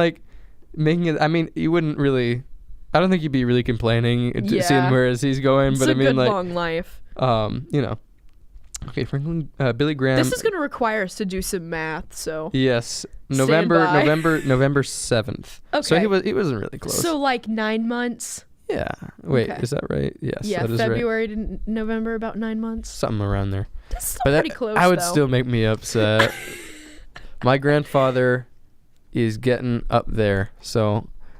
making it. I mean, you wouldn't really. I don't think you'd be really complaining seeing where he's going. It's but a I mean, good long life. Okay, Franklin, Billy Graham. This is going to require us to do some math, so. Yes, Stand by. November 7th. Okay. So he wasn't really close. So 9 months. Yeah. Wait, Okay. is that right? Yes. Yeah, that is February right. to November, about 9 months. Something around there. That's still But pretty close. I would though. still make me upset. My grandfather is getting up there,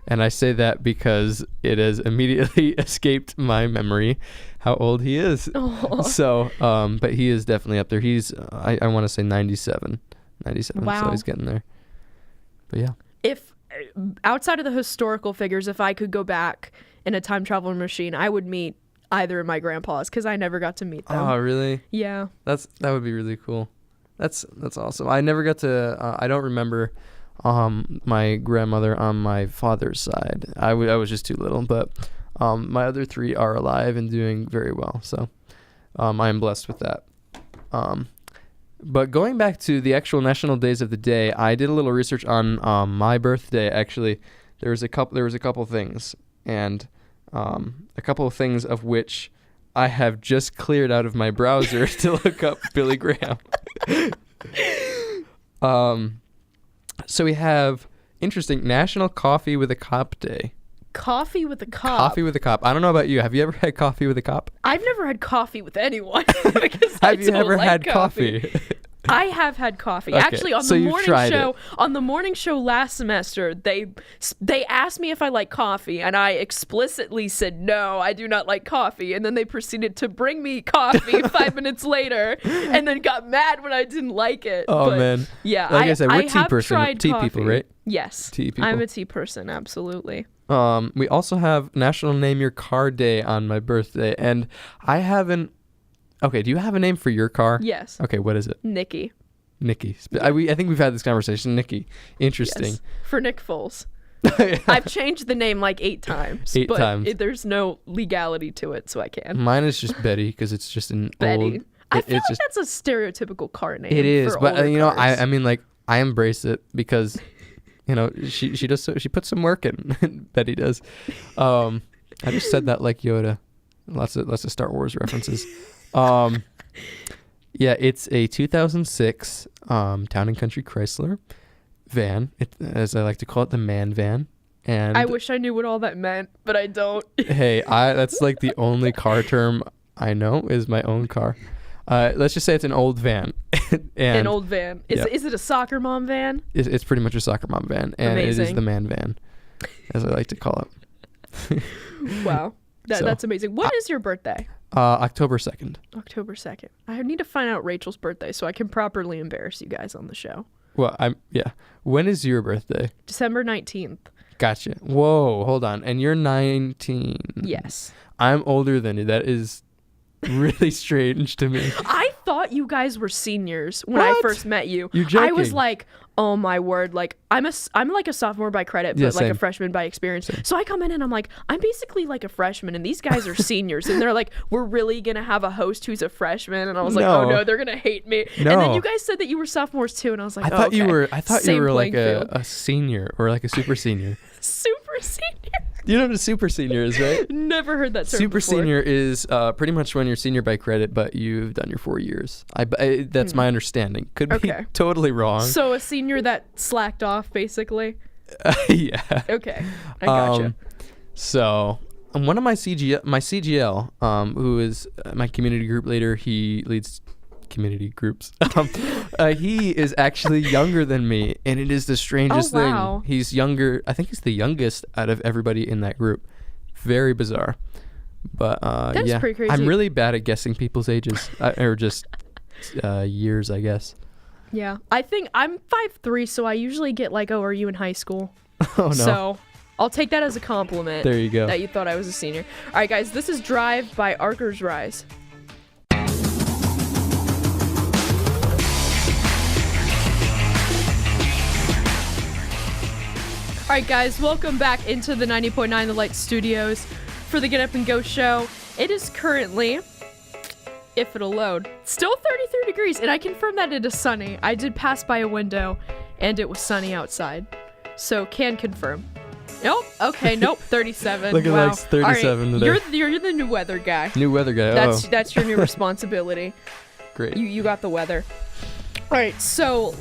and I say that because it has immediately escaped my memory how old he is. Aw. So, but he is definitely up there. He's, I want to say 97. 97, Wow. so he's getting there. But yeah. If outside of the historical figures, if I could go back in a time travel machine, I would meet either of my grandpas because I never got to meet them. Oh, really? Yeah. That would be really cool. That's awesome. I never got to. I don't remember my grandmother on my father's side. I was just too little, but my other three are alive and doing very well. So I am blessed with that. But going back to the actual national days of the day, I did a little research on my birthday. Actually, there was a couple things, and a couple of things of which I have just cleared out of my browser to look up Billy Graham. So we have interesting National Coffee with a Cop Day. Coffee with a cop. Coffee with a cop. I don't know about you. Have you ever had coffee with a cop? I've never had coffee with anyone. Because Have you ever had coffee? I have had said Okay, actually on so the you've morning tried show. it. On the morning show last semester, they asked me if I like coffee, and I explicitly said no, I do not like coffee. And then they proceeded to bring me coffee 5 minutes later, and then got mad when I didn't like it. Oh, But, man. yeah, Like I said, we're have tried tea coffee. people, right? Yes, Tea people. I'm a tea person, absolutely. We also have National Name Your Car Day on my birthday, and I haven't. Okay, do you have a name for your car? Yes. Okay, what is it? Nikki. Nikki. I think we've had this conversation. Nikki. Interesting. Yes. For Nick Foles. I've changed the name like 8 times. Eight but times. There's no legality to it, so I can. Mine is just Betty because it's just an Betty. old. I feel it's like just, that's a stereotypical car name. it is, for but older you know, cars. I mean, like, I embrace it because, you know, she puts some work in. Betty does. I just said that like Yoda. Lots of Star Wars references. Yeah, it's a 2006 Town and Country Chrysler van, as I like to call it, the man van. And I wish I knew what all that meant, but I don't. hey, that's like the only car term I know is my own car. Let's just say it's an old van. And An old van. yeah. Is it a soccer mom van? It's pretty much a soccer mom van, and it is Amazing. the man van, as I like to call it. Wow. So, That's amazing. When is your birthday? October 2nd. October 2nd. I need to find out Rachel's birthday so I can properly embarrass you guys on the show. Well, yeah. When is your birthday? December 19th. Gotcha. Whoa, hold on. And you're 19. Yes. I'm older than you. That is really strange to me. I thought you guys were seniors when I What? first met you. You're I was joking. like, oh my word, like I'm like a sophomore by credit, but Yeah, like a same. freshman by experience. So I come in and I'm like, I'm basically like a freshman, and these guys are seniors, and they're like, we're really gonna have a host who's a freshman, and I was like, No. oh no, they're gonna hate me. No. And then you guys said that you were sophomores too, and I was like, I thought you okay. were Same like playing field. a senior or like a super senior. Super senior. You know what a super senior is, right? Never heard that term Super before. senior is pretty much when you're senior by credit, but you've done your 4 years. That's my understanding. Could be Okay. totally wrong. So a senior that slacked off, basically. Yeah. Okay, I gotcha. So one of my CGL, who is my community group leader, he leads community groups. He is actually younger than me, and it is the strangest wow. thing. He's younger. I think he's the youngest out of everybody in that group. Very bizarre. But That is yeah, pretty crazy. I'm really bad at guessing people's ages or just years, I guess. Yeah, I think I'm 5'3", so I usually get like, oh, are you in high school? Oh no. So I'll take that as a compliment. There you go. That you thought I was a senior. All right, guys, this is Drive by Arker's Rise. All right, guys, welcome back into the 90.9 The Light Studios for the Get Up and Go show. It is currently, if it'll load, still 33 degrees, and I confirm that it is sunny. I did pass by a window, and it was sunny outside, so can confirm. Nope. Okay. Nope. 37. Look at wow. Lex, 37 All today. right, you're the new weather guy. New weather guy. That's your new responsibility. Great. You got the weather. All right, so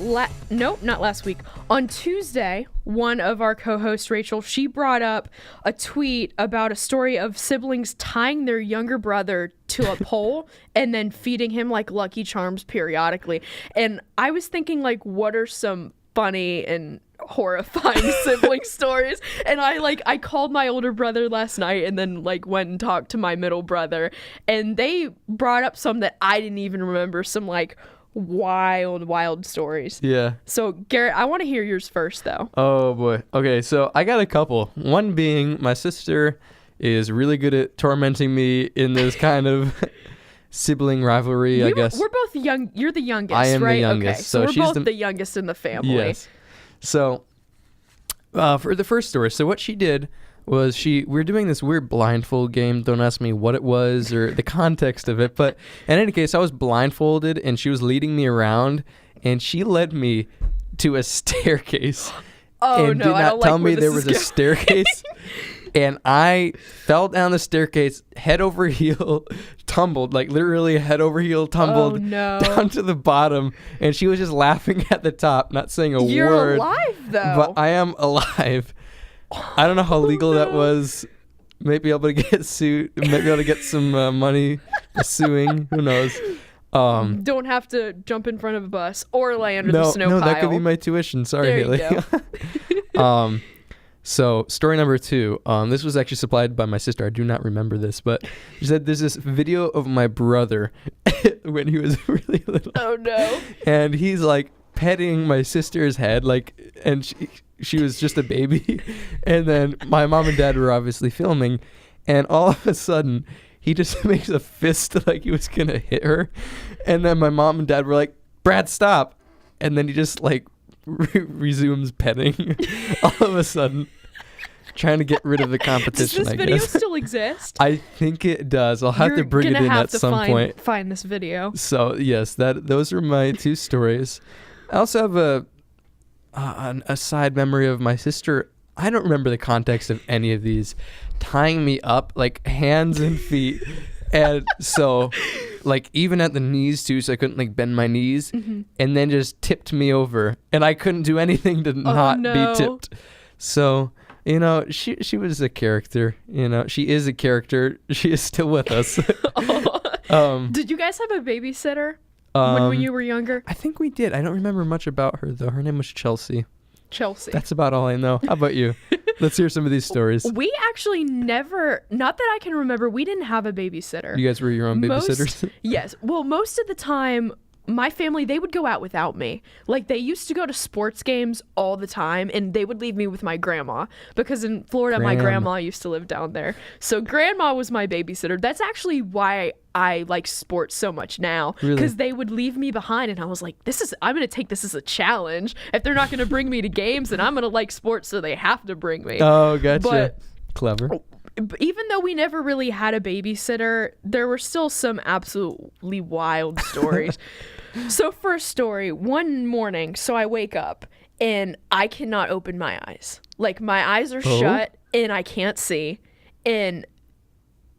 nope, not last week. On Tuesday, one of our co-hosts, Rachel, she brought up a tweet about a story of siblings tying their younger brother to a pole and then feeding him like Lucky Charms periodically. And I was thinking, like, what are some funny and horrifying sibling stories? And I called my older brother last night and then like went and talked to my middle brother, and they brought up some that I didn't even remember, some like wild stories. Yeah. So Garrett, I want to hear yours first though. Oh boy. Okay, so I got a couple. One being my sister is really good at tormenting me in this kind of sibling rivalry, I guess. We're both young. You're the youngest, I am the right? youngest, Okay. so we're she's both the youngest in the family. Yes. So for the first story, so what she did was we were doing this weird blindfold game. Don't ask me what it was or the context of it. But in any case, I was blindfolded and she was leading me around and she led me to a staircase. Oh, and no, did I not don't tell like me where there this was is a staircase. And I fell down the staircase, head over heel, tumbled, like literally head over heel, tumbled down to the bottom. And she was just laughing at the top, not saying a You're word. alive, though. But I am alive. I don't know how legal that was. Maybe able to get sued. Maybe able to get some money for suing. Who knows? Don't have to jump in front of a bus or lay under the snow pile. No, that could be my tuition. Sorry, there Haley. You go. So story number 2. This was actually supplied by my sister. I do not remember this, but she said there's this video of my brother when he was really little. Oh no! And he's like petting my sister's head, like, and she was just a baby. And then my mom and dad were obviously filming, and all of a sudden he just makes a fist like he was gonna hit her. And then my mom and dad were like, "Brad, stop!" And then he just like resumes petting all of a sudden. Trying to get rid of the competition. Does this video still exist? I think it does. I'll have to bring it in at some point. Find this video. So yes, those are my 2 stories. I also have a side memory of my sister. I don't remember the context of any of these, tying me up like hands and feet, and so like even at the knees too, so I couldn't like bend my knees, and then just tipped me over, and I couldn't do anything to not be tipped. So. You know, she was a character. You know, she is a character. She is still with us. Did you guys have a babysitter when you were younger? I think we did. I don't remember much about her, though. Her name was Chelsea. Chelsea. That's about all I know. How about you? Let's hear some of these stories. We actually never, not that I can remember, we didn't have a babysitter. You guys were your own babysitters? Yes. Well, most of the time, my family, they would go out without me. Like, they used to go to sports games all the time, and they would leave me with my grandma, because in Florida, my grandma used to live down there. So grandma was my babysitter. That's actually why I like sports so much now, because they would leave me behind, and I was like, I'm going to take this as a challenge. If they're not going to bring me to games, then I'm going to like sports, so they have to bring me. Oh, gotcha. Clever. Even though we never really had a babysitter, there were still some absolutely wild stories. So first story, one morning, so I wake up and I cannot open my eyes. Like, my eyes are shut and I can't see. And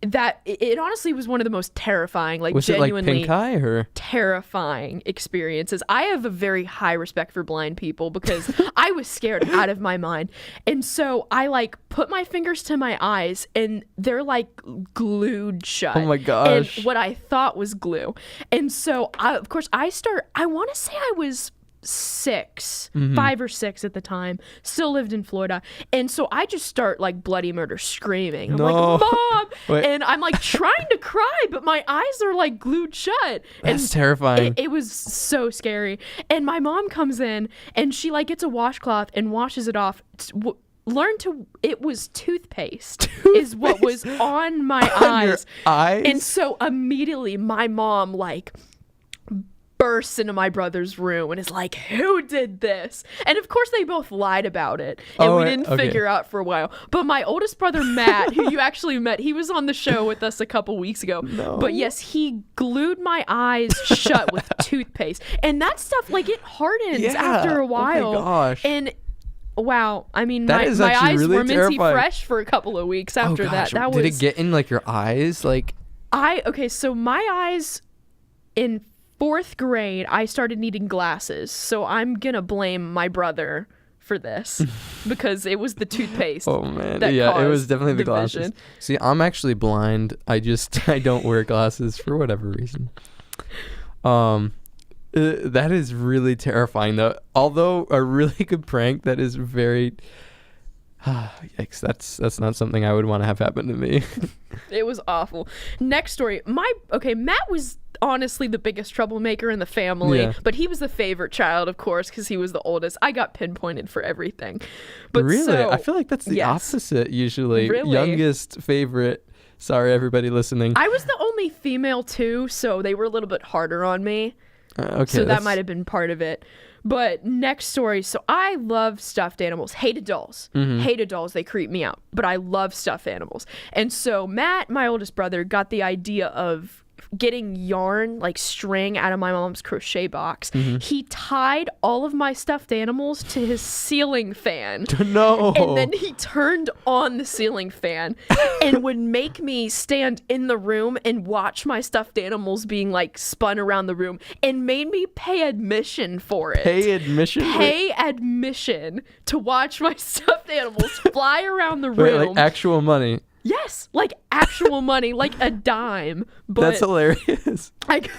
that it honestly was one of the most terrifying, like, was genuinely it like pink eye or terrifying experiences. I have a very high respect for blind people because I was scared out of my mind. And so I like put my fingers to my eyes and they're like glued shut. Oh my gosh. And what I thought was glue. And so I want to say I was 5 or 6 at the time, still lived in Florida, and so I just start like bloody murder screaming. I'm like, Mom! And I'm like trying to cry, but my eyes are like glued shut. That's terrifying. It was so scary. And my mom comes in and she like gets a washcloth and washes it off. It was toothpaste is what was on my eyes. Your eyes? And so immediately my mom like bursts into my brother's room and is like, who did this? And of course they both lied about it, and we didn't figure out for a while. But my oldest brother Matt, who you actually met, he was on the show with us a couple weeks ago. But yes, he glued my eyes shut with toothpaste, and that stuff, like, it hardens after a while. Oh my gosh. And wow, I mean, that my eyes really were minty terrifying. Fresh for a couple of weeks after that. That did was, it get in like your eyes? Like, so my eyes in 4th grade, I started needing glasses. So I'm gonna blame my brother for this because it was the toothpaste. Oh man, yeah, it was definitely the glasses. Vision. See, I'm actually blind. I don't wear glasses for whatever reason. That is really terrifying though. Although a really good prank, that is very yikes, that's not something I would want to have happen to me. It was awful. Next story. Matt was honestly the biggest troublemaker in the family, but he was the favorite child, of course, because he was the oldest. I got pinpointed for everything. But really? I feel like that's the opposite usually. Really? Youngest, favorite. Sorry, everybody listening. I was the only female too, so they were a little bit harder on me. Okay, so that might have been part of it. But next story. So I love stuffed animals. Hated dolls. Hated dolls. They creep me out. But I love stuffed animals. And so Matt, my oldest brother, got the idea of getting yarn, like string, out of my mom's crochet box. He tied all of my stuffed animals to his ceiling fan. No. And then he turned on the ceiling fan and would make me stand in the room and watch my stuffed animals being like spun around the room, and made me pay admission for it. Pay admission? Pay admission to watch my stuffed animals fly around the room. Wait, like actual money? Yes, like actual money, like a dime. But That's hilarious. like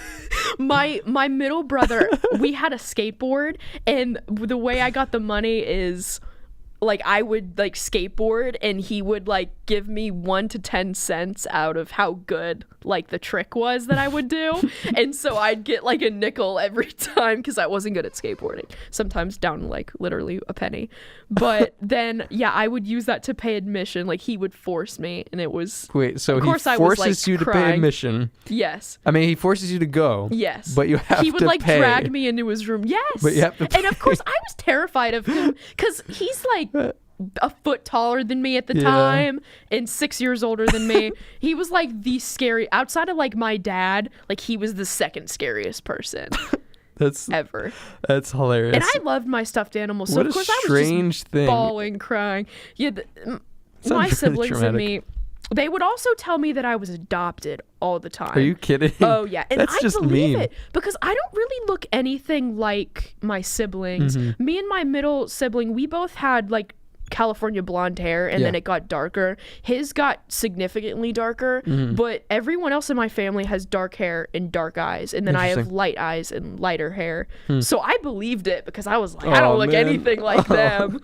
my middle brother, we had a skateboard, and the way I got the money is like I would like skateboard, and he would like give me 1 to 10 cents out of how good like the trick was that I would do. And so I'd get like a nickel every time because I wasn't good at skateboarding, sometimes down like literally a penny. But then yeah, I would use that to pay admission. Like he would force me, and it was Wait, so of course he I was, forces like, you to pay crying. admission? Yes. I mean, he forces you to go. Yes. But you have to pay. He would like drag me into his room. Yes. But you have to And of course I was terrified of him because he's like a foot taller than me at the time and 6 years older than me. He was like the scary, outside of like my dad, like he was the second scariest person ever. That's hilarious. And I loved my stuffed animals. So What of a course I was strange just thing. bawling, crying. Yeah, my really siblings and traumatic. me, they would also tell me that I was adopted all the time. Are you kidding? Oh yeah, and That's I just believe mean. it because I don't really look anything like my siblings. Me and my middle sibling, we both had like California blonde hair, and then it got darker. His got significantly darker, but everyone else in my family has dark hair and dark eyes, and then I have Interesting. light eyes and lighter hair. So I believed it because I was like, I Oh, don't look man. anything like them.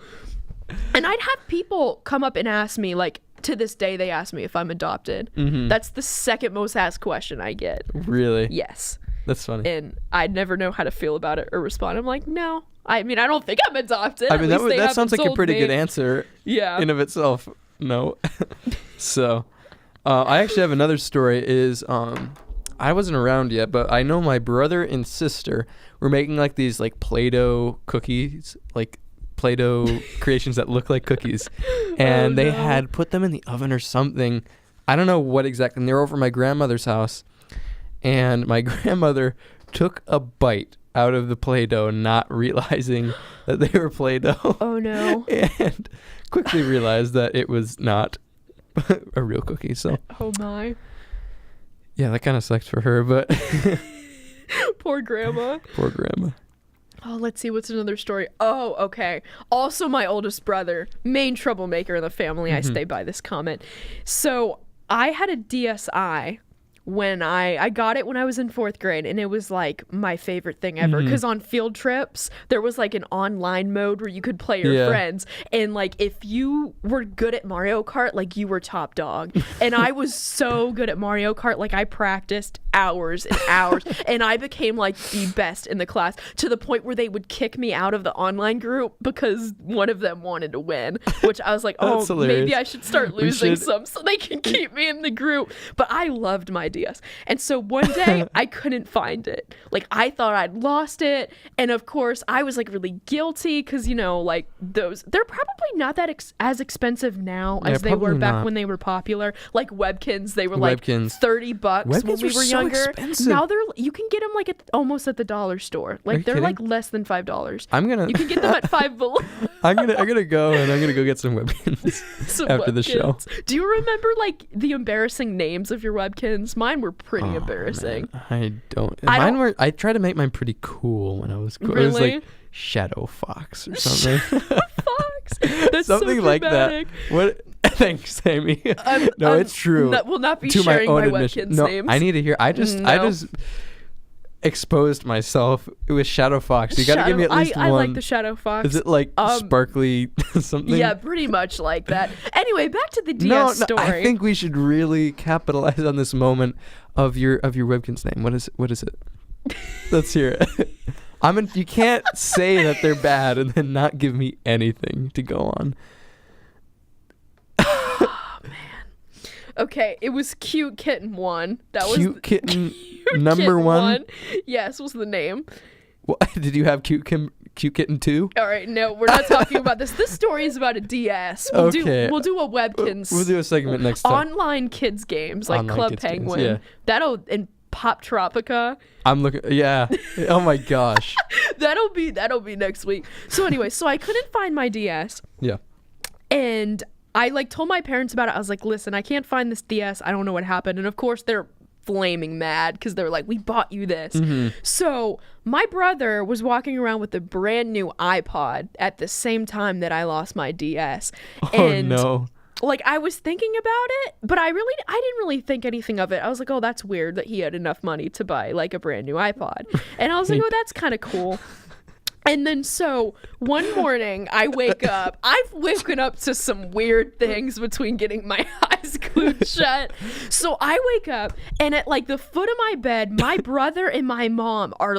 And I'd have people come up and ask me, like, to this day, they ask me if I'm adopted. That's the second most asked question I get. Really? Yes. That's funny. And I'd never know how to feel about it or respond. I'm like, no. I mean, I don't think I'm adopted. I At mean, least they that haven't sounds like a told pretty me. good answer Yeah. in of itself. No. So, I actually have another story is, I wasn't around yet, but I know my brother and sister were making like these like Play-Doh cookies, like Play-Doh creations that look like cookies. And they had put them in the oven or something. I don't know what exactly. And they were over at my grandmother's house. And my grandmother took a bite out of the Play-Doh, not realizing that they were Play-Doh. Oh, no. And quickly realized that it was not a real cookie. So, Oh, my. yeah, that kind of sucks for her, but Poor grandma. poor grandma. Oh, let's see. What's another story? Oh, okay. Also, my oldest brother, main troublemaker in the family. I stay by this comment. So I had a DSi when I got it when I was in 4th grade, and it was like my favorite thing ever because on field trips there was like an online mode where you could play your friends, and like if you were good at Mario Kart, like you were top dog. And I was so good at Mario Kart, like I practiced hours and hours and I became like the best in the class, to the point where they would kick me out of the online group because one of them wanted to win, which I was like, oh, That's hilarious. maybe I should start losing should- some so they can keep me in the group. But I loved my DS. And so one day I couldn't find it. Like I thought I'd lost it. And of course I was like really guilty because, you know, like those, they're probably not that as expensive now Yeah, as they were probably back not. when they were popular. Like Webkins, they were like Webkins. $30 when Webkins we were were so younger. expensive. Now you can get them like almost at the dollar store. Like you they're like kidding? less than $5. I'm gonna You can get them at $5 below. I'm gonna go get some Webkins Some after the show. Webkins. Do you remember like the embarrassing names of your Webkins? Mine were pretty embarrassing. I don't. I Mine don't- were. I tried to make mine pretty cool when I was cool. It was Really? like Shadow Fox or something. Fox. That's Something so like that. dramatic. What? Thanks, Amy. No, I'm it's true. Will not be To my sharing own my admission. Webkins No, names. I need to hear. I just No. exposed myself. It was Shadow Fox. You gotta give me at least I one. like the Shadow Fox. Is it like sparkly something? Yeah, pretty much like that. Anyway, back to the DS No, story. I think we should really capitalize on this moment of your Webkins name. What is it? Let's hear it. You can't say that they're bad and then not give me anything to go on. Okay, it was Cute Kitten 1. That was Cute Kitten Cute number Kitten 1. Yes, was the name. What, did you have Cute Cute Kitten 2? All right, no, we're not talking about this. This story is about a DS. We'll do a Webkins. We'll do a segment next time. Online kids games like Online Club kids Penguin. games, yeah. And Pop Tropica. I'm looking. Yeah. Oh my gosh. That'll be next week. So anyway, I couldn't find my DS. Yeah. And I told my parents about it. I was like, listen, I can't find this DS. I don't know what happened. And of course they're flaming mad because they're like, we bought you this. So my brother was walking around with a brand new iPod at the same time that I lost my DS. Oh no. I was thinking about it, but I didn't really think anything of it. I was like, oh, that's weird that he had enough money to buy a brand new iPod. And I was like, oh, that's kind of cool. And then so one morning I wake up. I've woken up to some weird things between getting my eyes glued shut. So I wake up and at the foot of my bed, my brother and my mom are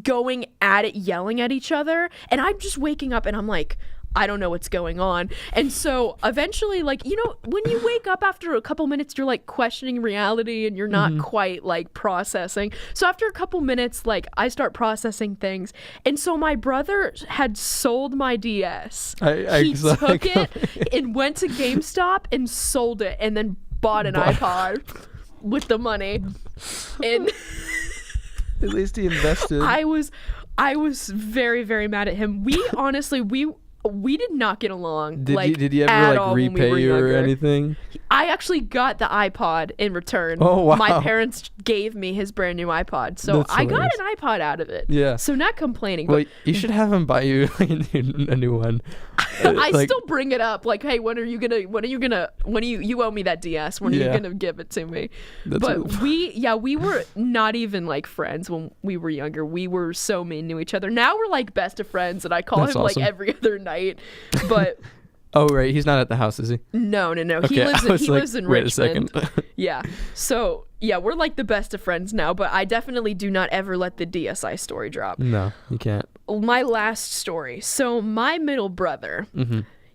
going at it, yelling at each other. And I'm just waking up and I'm like, I don't know what's going on. And so eventually, when you wake up after a couple minutes, you're questioning reality and you're not quite processing. So after a couple minutes, I start processing things. And so my brother had sold my DS. He took it and went to GameStop and sold it and then bought an iPod with the money. And at least he invested. I was very, very mad at him. We did not get along. Did he ever repay you or anything? I actually got the iPod in return. Oh wow! My parents gave me his brand new iPod, so I got an iPod out of it. Yeah. So not complaining. Well, you should have him buy you a new one. I still bring it up. Hey, when you owe me that DS? When are you gonna give it to me? But we were not even friends when we were younger. We were so mean to each other. Now we're best of friends, and I call him awesome. every other night. But oh right, he's not at the house, is he? No. Okay, he lives in wait Richmond. A second. Yeah. So yeah, we're the best of friends now. But I definitely do not ever let the DSI story drop. No, you can't. My last story. So my middle brother.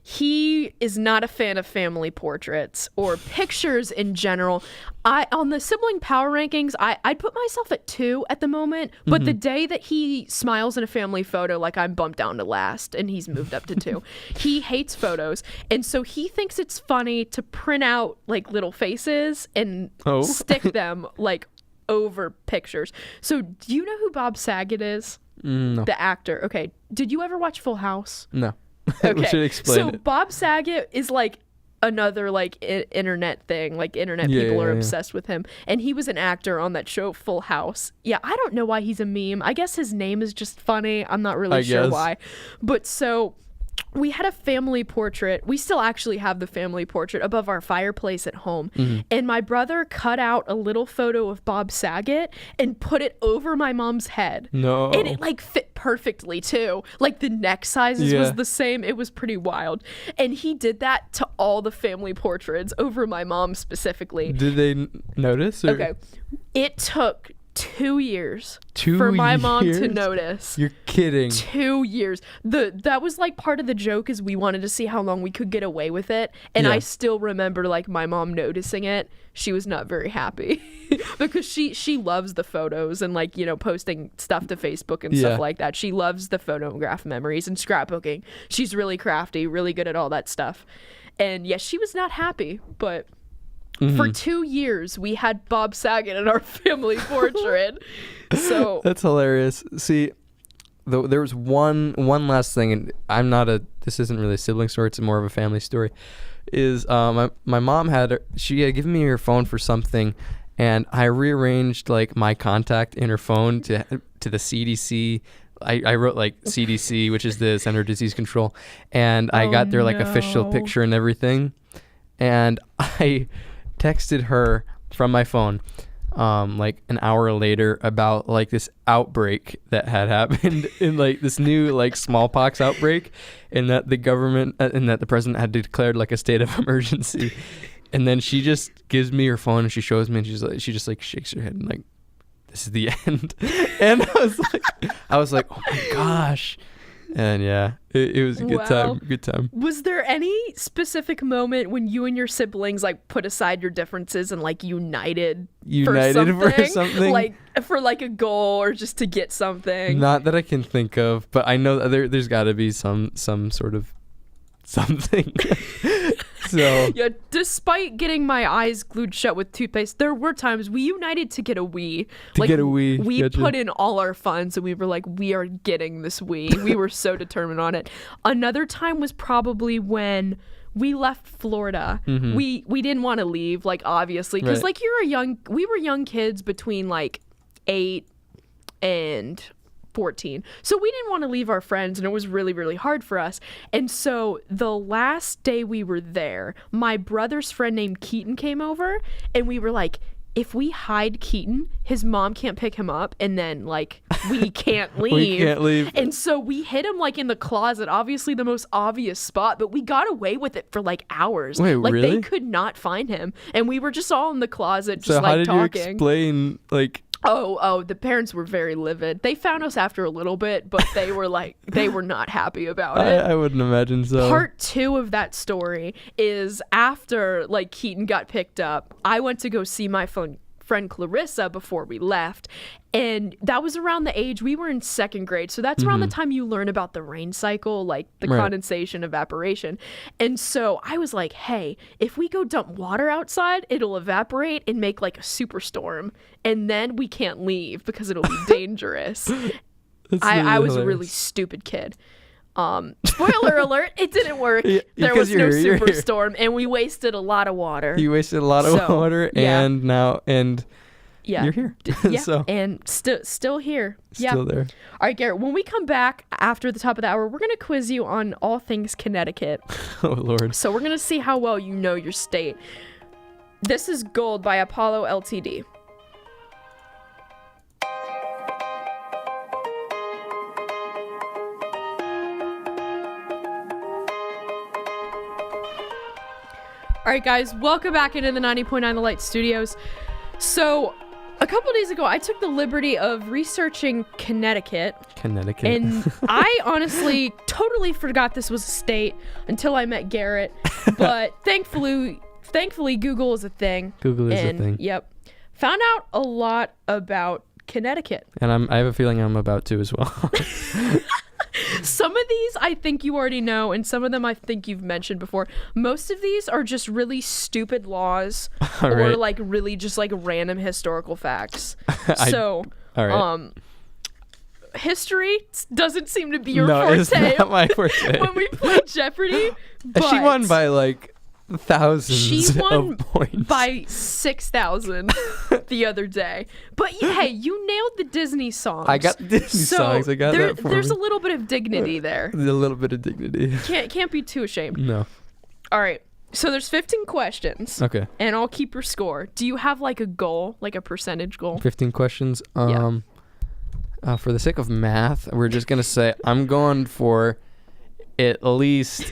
He is not a fan of family portraits or pictures in general. On the sibling power rankings, I'd put myself at 2 at the moment, but the day that he smiles in a family photo, I'm bumped down to last and he's moved up to 2. He hates photos, and so he thinks it's funny to print out little faces and stick them over pictures. So do you know who Bob Saget is? No. The actor. Okay. Did you ever watch Full House? No. Okay. We should explain it. Bob Saget is another internet thing. Internet people are obsessed with him, and he was an actor on that show Full House. Yeah, I don't know why he's a meme. I guess his name is just funny. I'm not really sure why. But so we had a family portrait. We still actually have the family portrait above our fireplace at home. And my brother cut out a little photo of Bob Saget and put it over my mom's head. No. And it fit perfectly too. The neck sizes was the same. It was pretty wild. And he did that to all the family portraits over my mom specifically. Did they notice? Or? Okay. It took 2 years for my mom to notice. You're kidding. 2 years. That was part of the joke is we wanted to see how long we could get away with it. And I still remember my mom noticing it. She was not very happy because she loves the photos and posting stuff to Facebook and stuff like that. She loves the photograph memories and scrapbooking. She's really crafty, really good at all that stuff. And yes, she was not happy, but for 2 years, we had Bob Saget in our family portrait. So that's hilarious. See, there was one last thing, and this isn't really a sibling story; it's more of a family story. Is my mom had given me her phone for something, and I rearranged my contact in her phone to the CDC. I wrote CDC, which is the Center for Disease Control, and I got their official picture and everything, and I texted her from my phone an hour later about this outbreak that had happened in this new smallpox outbreak, and that the government and that the president had declared a state of emergency. And then she just gives me her phone and she shows me, and she just shakes her head and this is the end. And I was like, oh my gosh, And yeah, it was a good time. Good time. Was there any specific moment when you and your siblings like put aside your differences and like united for something? Like for like a goal or just to get something? Not that I can think of, but I know that there's got to be some sort of something. So yeah, despite getting my eyes glued shut with toothpaste, there were times we united to get a Wii. We gotcha. put in all our funds and we were like, we are getting this Wii. We were so determined on it. Another time was probably when we left Florida. Mm-hmm. We didn't want to leave, like obviously, because Right. like we were young kids between like 8 and 14. So we didn't want to leave our friends and it was really, really hard for us. And so the last day we were there, my brother's friend named Keaton came over and we were like, if we hide Keaton, his mom can't pick him up and then like we can't leave. We can't leave. And so we hid him like in the closet, obviously the most obvious spot, but we got away with it for like hours. Wait, like really? they could not find him. And we were just all in the closet, just so like how did talking. you explain like? Oh, the parents were very livid. They found us after a little bit, but they were like, they were not happy about it. I wouldn't imagine so. Part 2 of that story is after like Keaton got picked up, I went to go see my friend Clarissa before we left. And that was around the age, we were in 2nd grade. So that's around the time you learn about the rain cycle, like the Right. condensation, evaporation. And so I was like, hey, if we go dump water outside, it'll evaporate and make like a superstorm. And then we can't leave because it'll be dangerous. I was a really stupid kid. Spoiler alert, it didn't work. Yeah, there because was no you're here. superstorm and we wasted a lot of water. You wasted a lot of So, water, yeah. and now Yeah. you're here. Yeah, So and still here. Yeah. still there. All right, Garrett, when we come back after the top of the hour, we're going to quiz you on all things Connecticut. Oh Lord. So we're going to see how well you know your state. This is Gold by Apollo Ltd. All right, guys, welcome back into the 90.9 The Light Studios. So, a couple days ago, I took the liberty of researching Connecticut. And I honestly totally forgot this was a state until I met Garrett. But thankfully, Google is a thing. Google is a thing. Yep. Found out a lot about Connecticut. And I have a feeling I'm about to as well. Some of these I think you already know, and some of them I think you've mentioned before. Most of these are just really stupid laws All or right. like really just like random historical facts. All right. History doesn't seem to be your No, forte. it's not my forte. When we play Jeopardy, but She won by like thousands she won of points. by 6,000 the other day. But hey, you nailed the Disney songs. I got the Disney songs. I got that for There's me. a little bit of dignity there. A little bit of dignity. Can't be too ashamed. No. All right. So there's 15 questions. Okay. And I'll keep your score. Do you have like a goal, like a percentage goal? 15 questions. Yeah. For the sake of math, we're just gonna say I'm going for at least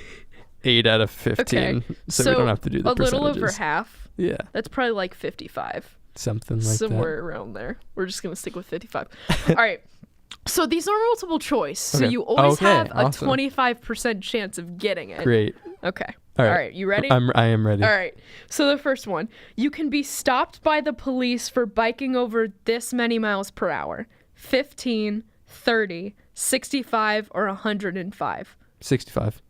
8 out of 15. Okay. So we don't have to do the a little over percentages. half. Yeah. That's probably like 55. Something like Somewhere around there. We're just going to stick with 55. All right. So these are multiple choice. So Okay. you always Okay, have a awesome. 25% chance of getting it. that. Great. Okay. All All right. right. You ready? I am ready. All right. So the first one. You can be stopped by the police for biking over this many miles per hour. 15, 30, 65, or 105. 65.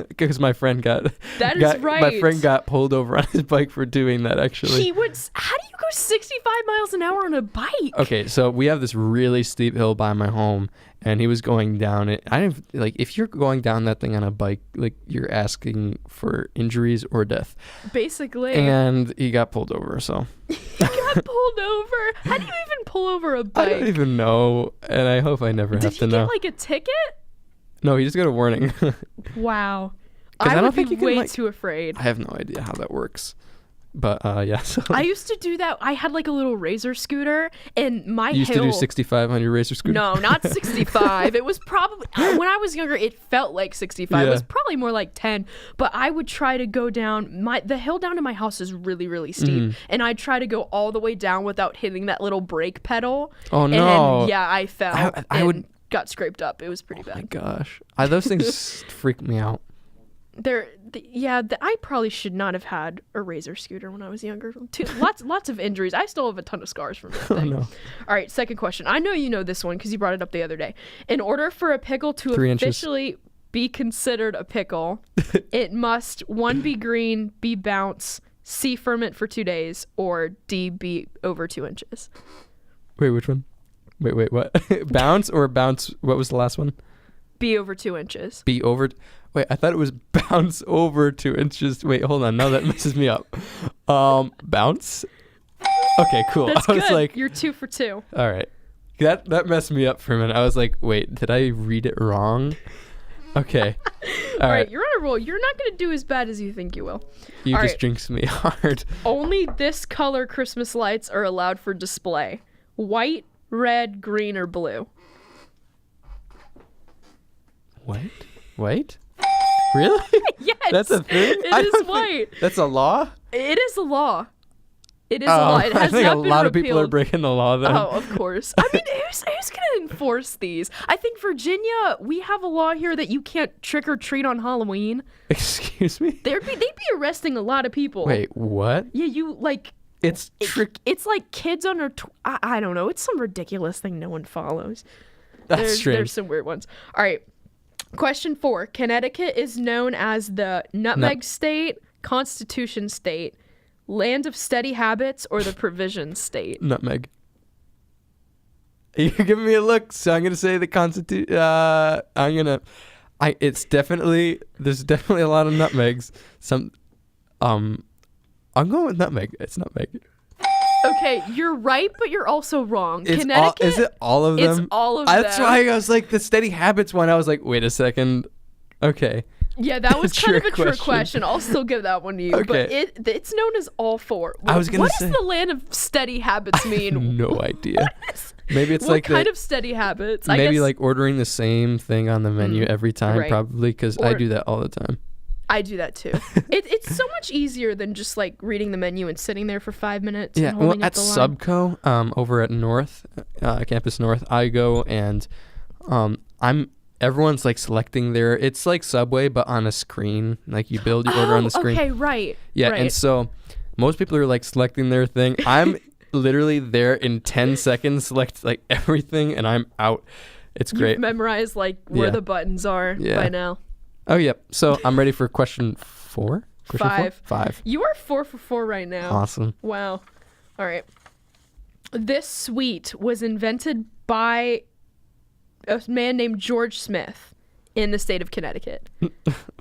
Because my friend got That is my right. friend got pulled over on his bike for doing that actually. He would. How do you go 65 miles an hour on a bike? Okay, so we have this really steep hill by my home, and he was going down it. I didn't like if you're going down that thing on a bike, like you're asking for injuries or death. Basically. And he got pulled over. So He got pulled over. How do you even pull over a I bike? don't even know, and I hope I never Did have he to get know. like a ticket? No, he just got a warning. Wow. 'Cause I I don't would think be you can, way like- too afraid. I have no idea how that works, but yeah. So I used to do that. I had like a little razor scooter, and my you used hill. to do 65 on your razor scooter. No, not 65. It was probably when I was younger. It felt like 65. It was Yeah. probably more like 10. But I would try to go down. The hill down to my house is really, really steep, and I'd try to go all the way down without hitting that little brake pedal. Oh, no. And yeah, I fell. I would got scraped up. It was pretty Oh my bad. gosh. Those things freak me out. I probably should not have had a razor scooter when I was younger. Lots of injuries. I still have a ton of scars from that thing. Oh, no. All right, second question. I know you know this one because you brought it up the other day. In order for a pickle to 3 inches. officially be considered a pickle, it must 1, be green, B, bounce, C, ferment for 2 days, or D, be over 2 inches. Wait, which one? Wait, what? Bounce or bounce? What was the last one? Be over 2 inches. Be over. Wait, I thought it was bounce over 2 inches. Wait, hold on. Now that messes me up. Bounce? Okay, cool. That's I was good. like, You're 2 for 2. all right. That messed me up for a minute. I was like, wait, did I read it wrong? Okay. All right, you're on a roll. You're not going to do as bad as you think you will. You All just right. jinxed me hard. Only this color Christmas lights are allowed for display. White, red, green, or blue. Wait? Really? Yes. That's a thing? It is white. That's a law? It is a law. It is a law. It I has think not a been lot of people are repealed. breaking the law then. Oh, of course. I mean, who's going to enforce these? I think Virginia, we have a law here that you can't trick or treat on Halloween. Excuse me? They'd be arresting a lot of people. Wait, what? Yeah, you like. It's trick. It's like kids under. I don't know. It's some ridiculous thing no one follows. That's strange. There's some weird ones. All right. Question 4. Connecticut is known as the Nutmeg State, Constitution State, Land of Steady Habits, or the Provision State. Nutmeg. You're giving me a look, so I'm gonna say the Constitution. It's definitely. There's definitely a lot of nutmegs. I'm going with nutmeg. It's nutmeg. Okay, you're right, but you're also wrong. Is Connecticut. it all of them? It's all of them. That's why I was like the Steady Habits one. I was like, wait a second. Okay. Yeah, that was kind of a Trick trick question. question. I'll still give that one to you. Okay. But it's known as all 4. I was gonna What say- does the Land of Steady Habits mean? No idea. Maybe it's What like kind of steady habits? I maybe guess like ordering the same thing on the menu every time, right. probably because I Or- do that all the time. I do that too. It's so much easier than just like reading the menu and sitting there for 5 minutes. Yeah, and well, holding up at the line. Subco, over at North, Campus North, I go and everyone's like selecting their. It's like Subway, but on a screen. Like you build your order on the screen. Okay, right. Yeah, right. and so most people are like selecting their thing. I'm literally there in 10 seconds, select like everything, and I'm out. It's great. You've memorized like where Yeah. the buttons are by now. Oh, yep. So I'm ready for question 4. Question 5. 5. You are 4 for 4 right now. Awesome. Wow. All right. This sweet was invented by a man named George Smith in the state of Connecticut.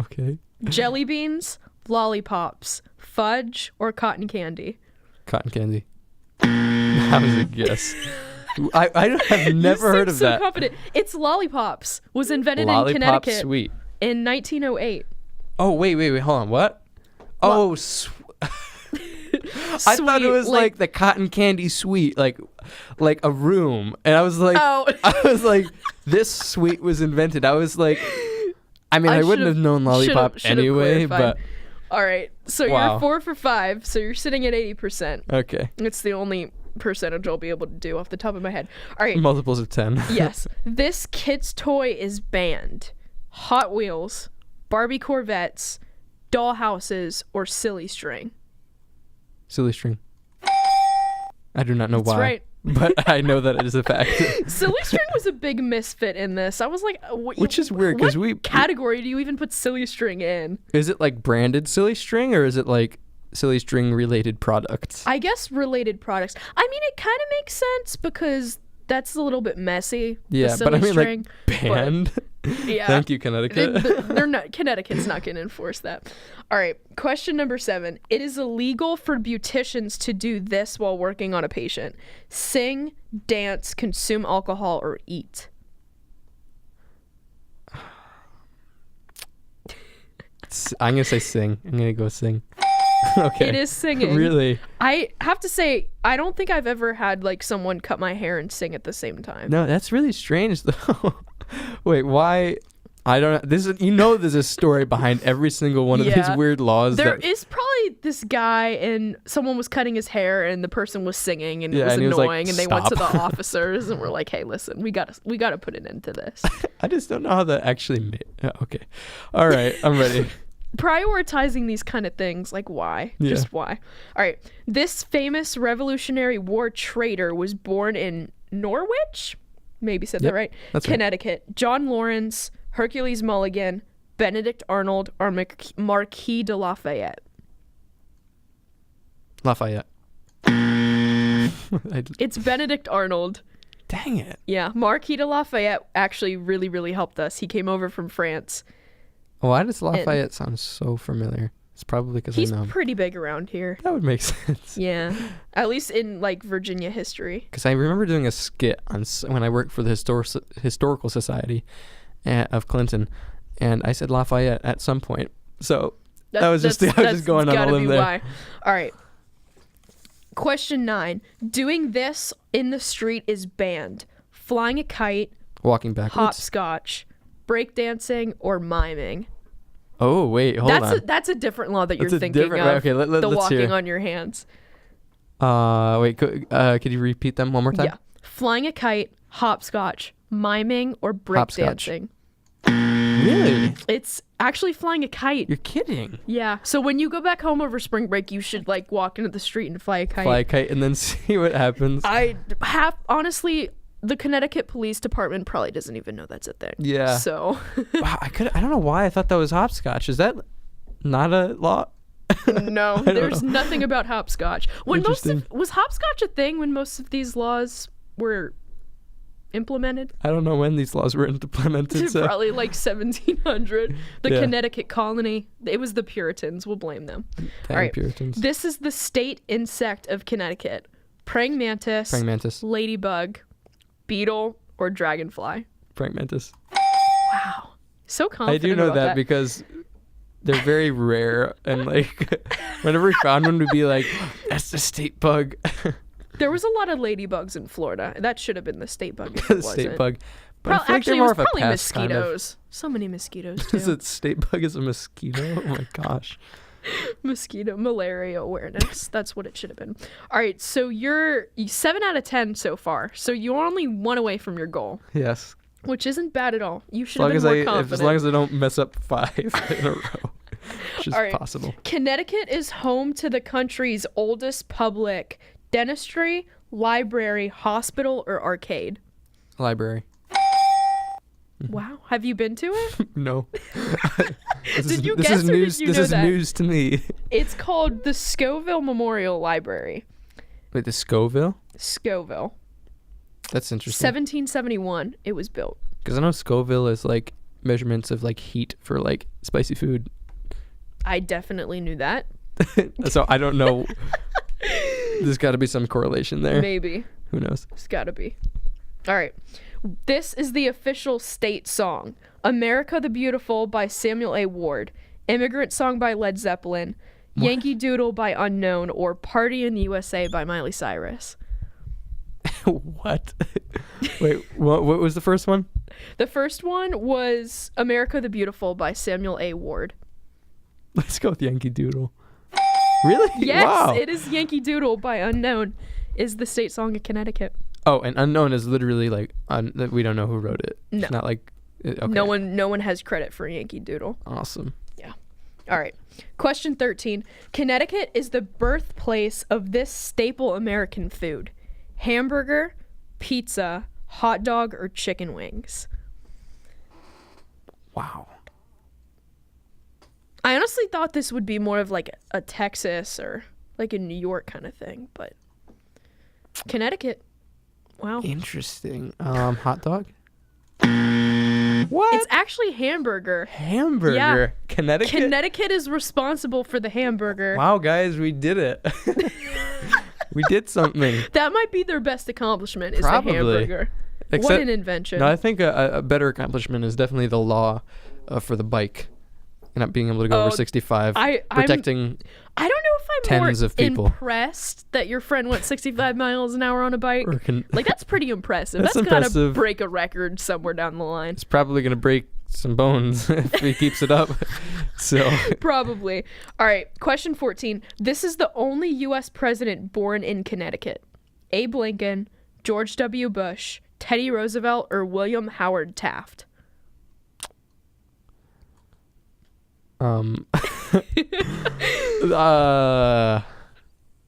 Okay. Jelly beans, lollipops, fudge, or cotton candy? Cotton candy. That was a guess. I have never heard of so that. Confident. It's lollipops. Was invented in Lollipop Connecticut sweet. in 1908. Oh, wait. Hold on. What? Oh, I thought it Sweet, was like the cotton candy sweet, like a room. And I was like, Oh. I was like, this sweet was invented. I was like, I mean, I wouldn't have known lollipop should've anyway, clarified. but All right. So Wow. you're 4 for 5. So you're sitting at 80%. okay. It's the only percentage I'll be able to do off the top of my head. All right. Multiples of 10. Yes. This kid's toy is banned. Hot Wheels, Barbie Corvettes, doll houses, or silly string. Silly string. I do not know That's why. right. But I know that it is a fact. Silly string was a big misfit in this. I was like, Which is weird, 'cause what we- category do you even put silly string in? Is it like branded silly string or is it like silly string related products? I guess related products. I mean, it kind of makes sense because that's a little bit messy. the Yeah, but I silly mean string, like banned. Yeah. Thank you, Connecticut. They're not. Connecticut's not going to enforce that. All right. Question number 7. It is illegal for beauticians to do this while working on a patient: sing, dance, consume alcohol, or eat. I'm gonna say sing. I'm gonna go sing. Okay. It is singing. Really? I have to say, I don't think I've ever had like someone cut my hair and sing at the same time. No, that's really strange though. Wait, why? I don't know. There's a story behind every single one of these Yeah. weird laws. There that, is probably basically this guy and someone was cutting his hair and the person was singing and it Yeah, was and he was like, annoying and they went to the "Stop." officers and were like, hey, listen, we gotta put an end to this. I just don't know how that actually made. Okay, all right, I'm ready. Prioritizing these kind of things, like why? Yeah. Just why? All right. This famous Revolutionary War traitor was born in Norwich, maybe said Yep, that right, that's right. Connecticut. John Lawrence, Hercules Mulligan, Benedict Arnold, or Marquis de Lafayette. Lafayette. It's Benedict Arnold. Dang it. Yeah, Marquis de Lafayette actually really, really helped us. He came over from France. Why does Lafayette sound so familiar? It's probably because I He's know him. pretty big around here. That would make sense. Yeah, at least in like Virginia history. Because I remember doing a skit on when I worked for the Historical Society of Clinton, and I said Lafayette at some point. So I was just going on a limb there. Why. All right. Question 9. Doing this in the street is banned. Flying a kite, Walking backwards. hopscotch, breakdancing, or miming. Oh wait, hold on. That's a different law that That's you're a thinking different- of. okay, the let's walking hear. on your hands. Wait, could you repeat them one more time? Yeah. Flying a kite, hopscotch, miming, or Hopscotch. breakdancing. Really? It's actually flying a kite. You're kidding. Yeah. So when you go back home over spring break, you should like walk into the street and fly a kite. Fly a kite and then see what happens. I have honestly, the Connecticut Police Department probably doesn't even know that's a thing. Yeah. So Wow, I don't know why I thought that was hopscotch. Is that not a law? no, don't there's know. nothing about hopscotch. When Interesting. was hopscotch a thing when most of these laws were implemented? I don't know when these laws were implemented. So. Probably like 1700. The Yeah. Connecticut colony. It was the Puritans. We'll blame them. Dang All right. Puritans. This is the state insect of Connecticut: praying mantis, Praying mantis. ladybug, beetle, or dragonfly. Praying mantis. Wow, so confident. I do know about that because they're very rare, and like whenever we found one, we'd be like, "That's the state bug." There was a lot of ladybugs in Florida. That should have been the state bug. If it The wasn't. state bug. But I feel like Actually, they're it more was of a probably pest, kind of. mosquitoes. So many mosquitoes too. Is it state bug is a mosquito? Oh my gosh. Mosquito malaria awareness. That's what it should have been. All right, so you're 7 out of 10 so far. So you're only 1 away from your goal, Yes. which isn't bad at all. You As should have long been as more confident. as long as I don't mess up 5 in a row, which is All right. possible. Connecticut is home to the country's oldest public dentistry, library, hospital, or arcade. Library. Wow, have you been to it? No. Did you this guess is or did news. you This know is that? news to me. It's called the Scoville Memorial Library. Wait, the Scoville? Scoville. That's interesting. 1771 it was built. Because I know Scoville is like measurements of like heat for like spicy food. I definitely knew that. So I don't know. There's got to be some correlation there. Maybe. Who knows? It's gotta be. All right. This is the official state song: America the Beautiful by Samuel A. Ward, Immigrant Song by Led Zeppelin, Yankee Doodle by Unknown, or Party in the USA by Miley Cyrus. What? Wait, what was the first one? The first one was America the Beautiful by Samuel A. Ward. Let's go with Yankee Doodle. Really? Yes, Wow. it is Yankee Doodle by Unknown is the state song of Connecticut. Oh, and Unknown is literally like we don't know who wrote it. No. It's not like okay. No one has credit for Yankee Doodle. Awesome. Yeah. All right. Question 13. Connecticut is the birthplace of this staple American food: hamburger, pizza, hot dog, or chicken wings. Wow. I honestly thought this would be more of like a Texas or like a New York kind of thing, but Connecticut. Wow. Interesting. Hot dog? What? It's actually hamburger. Hamburger. Yeah. Connecticut? Connecticut is responsible for the hamburger. Wow, guys, we did it. We did something. That might be their best accomplishment is Probably. the hamburger. What Except- an invention. No, I think a better accomplishment is definitely the law for the bike. And not being able to go Oh, over 65. I'm- Protecting. I don't know if I'm Tens more of people. impressed that your friend went 65 miles an hour on a bike. Or Like, that's pretty impressive. That's That's gotta impressive. break a record somewhere down the line. It's probably going to break some bones if he keeps it up. So Probably. All right, question 14. This is the only U.S. president born in Connecticut. Abe Lincoln, George W. Bush, Teddy Roosevelt, or William Howard Taft?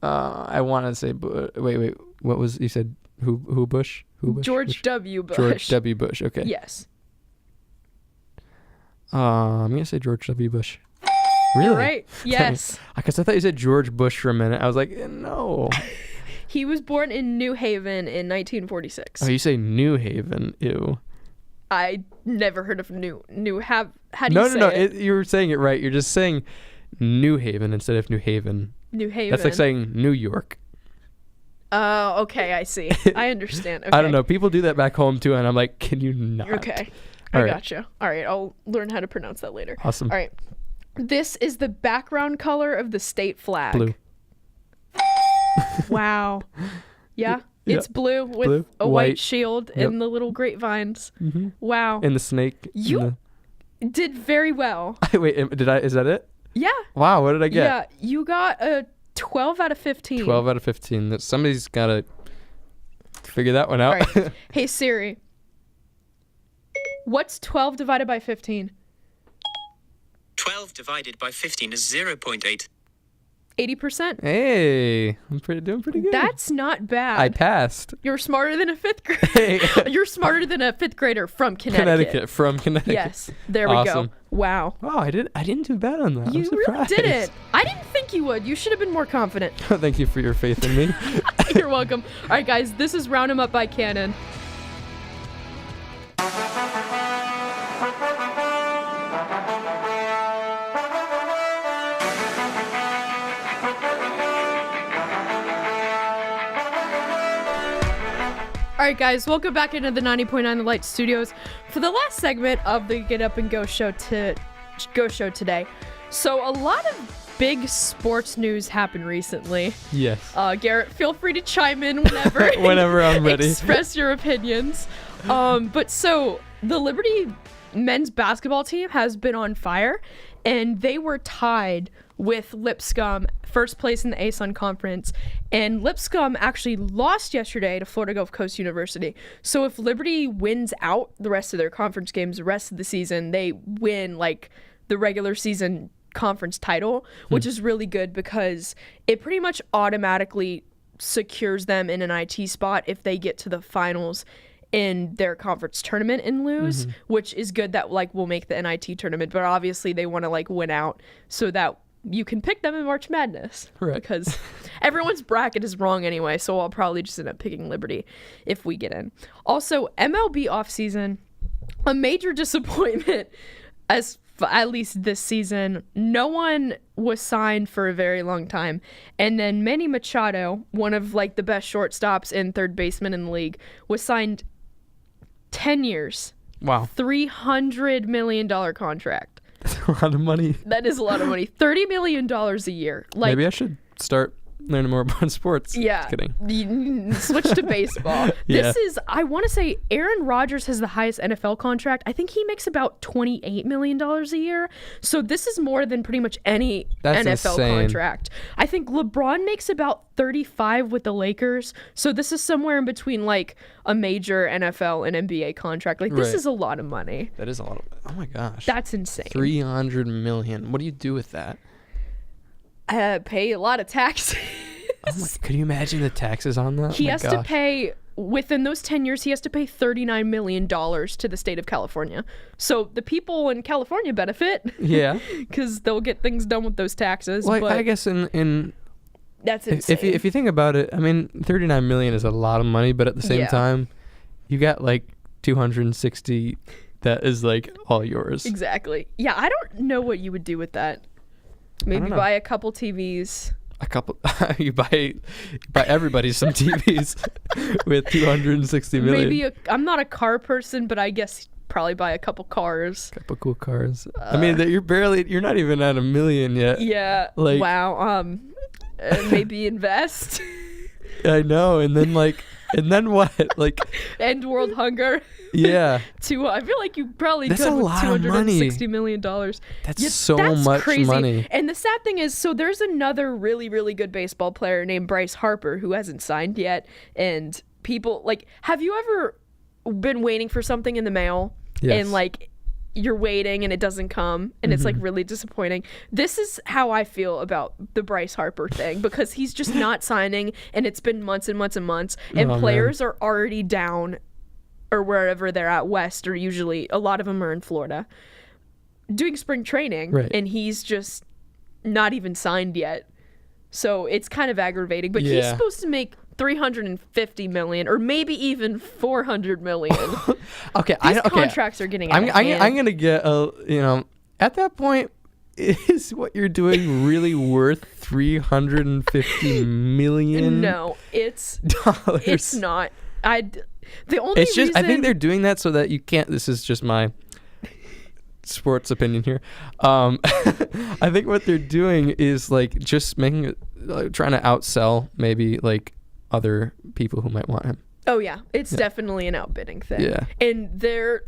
I want to say wait, what was you said? Who Bush? Who Bush? George W. Bush. George W. Bush. Okay. Yes. I'm gonna say George W. Bush. Really? Right. Yes. Because I thought you said George Bush for a minute. I was like, no. He was born in New Haven in 1946. Oh, you say New Haven? Ew. I never heard of how do you say No. it? You were saying it right. You're just saying New Haven instead of New Haven. New Haven. That's like saying New York. Oh, okay, I see. I understand. Okay. I don't know. People do that back home too, and I'm like, can you not? Okay. All I right. gotcha. All right, I'll learn how to pronounce that later. Awesome. All right. This is the background color of the state flag. Blue. Wow. Yeah, Yeah. it's blue with Blue, a white. white shield and the little grapevines. Mm-hmm. Wow. And the snake. You did very well. Wait, is that it? Yeah. Wow, what did I get? Yeah, you got a 12 out of 15. 12 out of 15. That somebody's got to figure that one out. All right. Hey, Siri. What's 12 divided by 15? 12 divided by 15 is 0.8. 80%? Hey, I'm doing pretty good. That's not bad. I passed. You're smarter than a fifth grader. You're smarter than a fifth grader from Connecticut. From Connecticut. Yes. There we Awesome. go. Wow. Wow, I didn't do bad on that. You I'm really surprised. didn't. I didn't think you would. You should have been more confident. Thank you for your faith in me. You're welcome. All right, guys. This is Round 'em Up by Cannon. All right, guys, welcome back into the 90.9 The Light Studios for the last segment of the Get Up and Go show today. So a lot of big sports news happened recently. Yes. Garrett, feel free to chime in whenever. Whenever I'm ready. Express your opinions. But so the Liberty men's basketball team has been on fire, and they were tied with Lipscomb, first place in the ASUN conference, and Lipscomb actually lost yesterday to Florida Gulf Coast University. So if Liberty wins out the rest of their conference games the rest of the season, they win like the regular season conference title, which is really good because it pretty much automatically secures them in an IT spot if they get to the finals in their conference tournament and lose, which is good that like will make the NIT tournament, but obviously they want to like win out so that you can pick them in March Madness. Right. Because everyone's bracket is wrong anyway, so I'll probably just end up picking Liberty if we get in. Also, MLB offseason, a major disappointment at least this season. No one was signed for a very long time. And then Manny Machado, one of like the best shortstops and third baseman in the league, was signed 10 years. Wow. $300 million contract. That's a lot of money. That is a lot of money. $30 million a year. Like, Maybe I should start learning more about sports. yeah. Just kidding. Switch to baseball. Yeah. This is, I want to say, Aaron Rodgers has the highest NFL contract. I think he makes about $28 million a year. So this is more than pretty much any That's NFL insane. contract. I think LeBron makes about 35 with the Lakers. So this is somewhere in between like a major NFL and NBA contract. Like this Right. is a lot of money. That is a lot of. Oh my gosh. That's insane. 300 million. What do you do with that? Pay a lot of taxes. Oh my, could you imagine the taxes on that? He Oh my has to gosh. pay, within those 10 years, he has to pay $39 million to the state of California. So the people in California benefit. Yeah. Because they'll get things done with those taxes. Well, but I guess in that's insane. if you think about it, I mean, 39 million is a lot of money, but at the same Yeah. time, you got like 260 that is like all yours. Exactly. Yeah, I don't know what you would do with that. Maybe know. buy a couple TVs. A couple, you buy everybody some TVs with 260 million. Maybe I'm not a car person, but I guess probably buy a couple cars. Couple cool cars. I mean, that you're not even at a million yet. Yeah. Like- wow. Maybe invest. I know, and then what? Like, End world hunger. Yeah. I feel like you probably That's could a with lot of money. $260 million. That's so much crazy. money. And the sad thing is, so there's another really, really good baseball player named Bryce Harper who hasn't signed yet. And people, like, have you ever been waiting for something in the mail? Yes. And, like, you're waiting and it doesn't come and it's like really disappointing. This is how I feel about the Bryce Harper thing, because he's just not signing and it's been months and months and months, and players are already down or wherever they're at west, or usually a lot of them are in Florida doing spring training, right. and he's just not even signed yet. So it's kind of aggravating, but he's supposed to make $350 million or maybe even $400 million. Okay, These contracts are getting out of hand. I'm gonna get at that point, is what you're doing really worth $350 million? No, it's dollars. It's not. The only it's just reason, I think they're doing that so that you can't. This is just my sports opinion here. I think what they're doing is like just making it, trying to outsell maybe like other people who might want him. Oh yeah, it's definitely an outbidding thing. Yeah, and the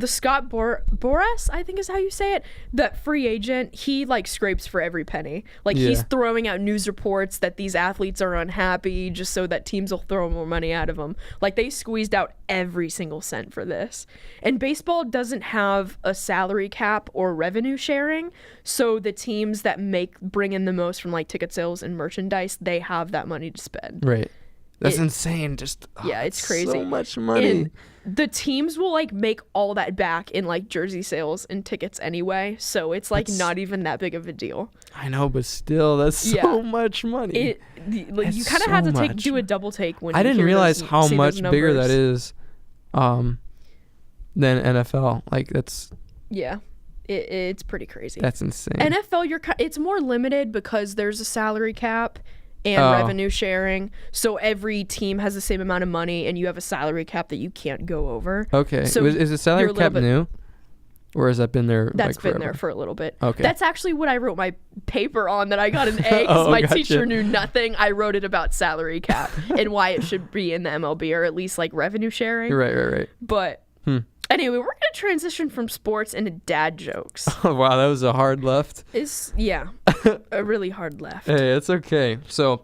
Scott Boras, I think is how you say it, that free agent, he like scrapes for every penny. Like he's throwing out news reports that these athletes are unhappy just so that teams will throw more money out of them. Like they squeezed out every single cent for this. And baseball doesn't have a salary cap or revenue sharing, so the teams that bring in the most from like ticket sales and merchandise, they have that money to spend. Right. That's insane. Just it's crazy. So much money. And the teams will like make all that back in like jersey sales and tickets anyway, so it's like not even that big of a deal. I know, but still, that's so much money. You kind of have to do a double take when I didn't realize how much bigger bigger that is than NFL. Like that's it's pretty crazy. That's insane. NFL, it's more limited because there's a salary cap and revenue sharing, so every team has the same amount of money and you have a salary cap that you can't go over. Okay, so is the salary cap new, or has that been there? That's like been there for a little bit. Okay, that's actually what I wrote my paper on, that I got an A because my teacher knew nothing. I wrote it about salary cap and why it should be in the MLB, or at least like revenue sharing. Right. But anyway, we're gonna transition from sports into dad jokes. Oh wow, that was a hard left. A really hard left. Hey, it's okay. So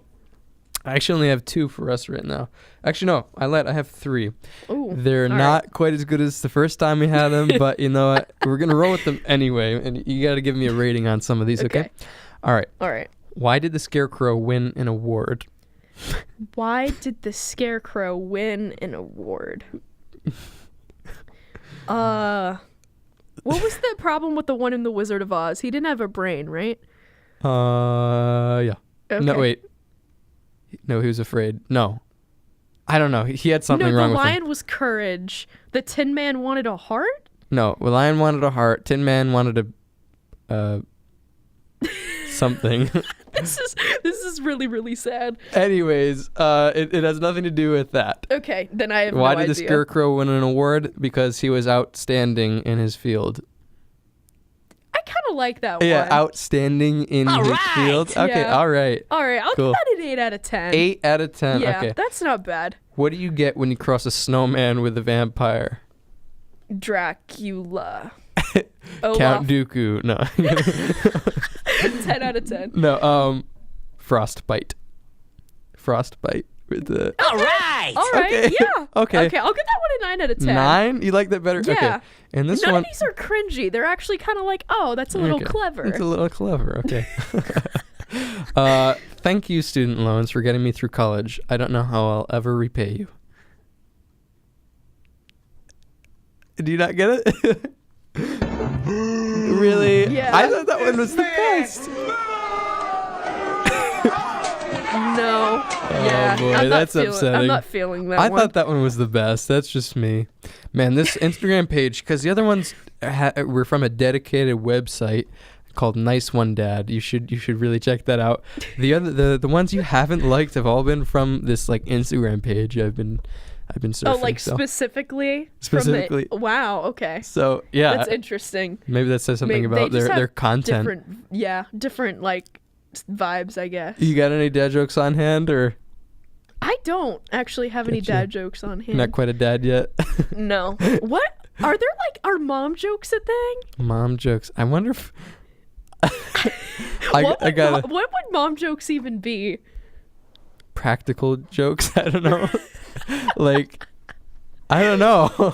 I actually only have 2 for us right now. Actually, no, I lied. I have 3. Ooh, they're not quite as good as the first time we had them, but you know what? We're gonna roll with them anyway, and you got to give me a rating on some of these, okay? All right. Why did the Scarecrow win an award? Why did the Scarecrow win an award? What was the problem with the one in The Wizard of Oz? He didn't have a brain, right? Yeah. Okay. No, wait. No, he was afraid. No. I don't know. He had something wrong with him. The lion was courage. The Tin Man wanted a heart? No, the lion wanted a heart. Tin Man wanted a something. This is really, really sad. Anyways, it has nothing to do with that. Okay, then I have Why no did the idea. Scarecrow win an award? Because he was outstanding in his field. I kind of like that one. Yeah, outstanding in his field. Okay, Yeah. all right. All right, I'll Cool. give that an 8 out of 10. 8 out of 10. Yeah, Okay. that's not bad. What do you get when you cross a snowman with a vampire? Dracula. Count Dooku. No. 10 out of 10. No, frostbite. Frostbite with the... All right, Okay. yeah. Okay. Okay, I'll give that one a 9 out of 10. 9? You like that better? Yeah. Okay. And this None one... of these are cringy. They're actually kind of like, oh, that's a little clever. It's a little clever. Okay. Thank you, student loans, for getting me through college. I don't know how I'll ever repay you. Do you not get it? Really? Yeah. I thought that one was the best. No. Yeah. boy, I'm not that's feeling, upsetting. I'm not feeling that I one. thought that one was the best. That's just me. Man, this Instagram page, because the other ones were from a dedicated website called Nice One Dad. You should really check that out. The ones you haven't liked have all been from this like Instagram page I've been surfing. Oh, like specifically? Specifically. Wow, okay. So, yeah. That's interesting. Maybe that says something about they just their have content. Different like vibes, I guess. You got any dad jokes on hand, or? I don't actually have any dad jokes on hand. Not quite a dad yet. No. What? Are mom jokes a thing? Mom jokes. I wonder if... What would mom jokes even be? Practical jokes? I don't know. Like, I don't know.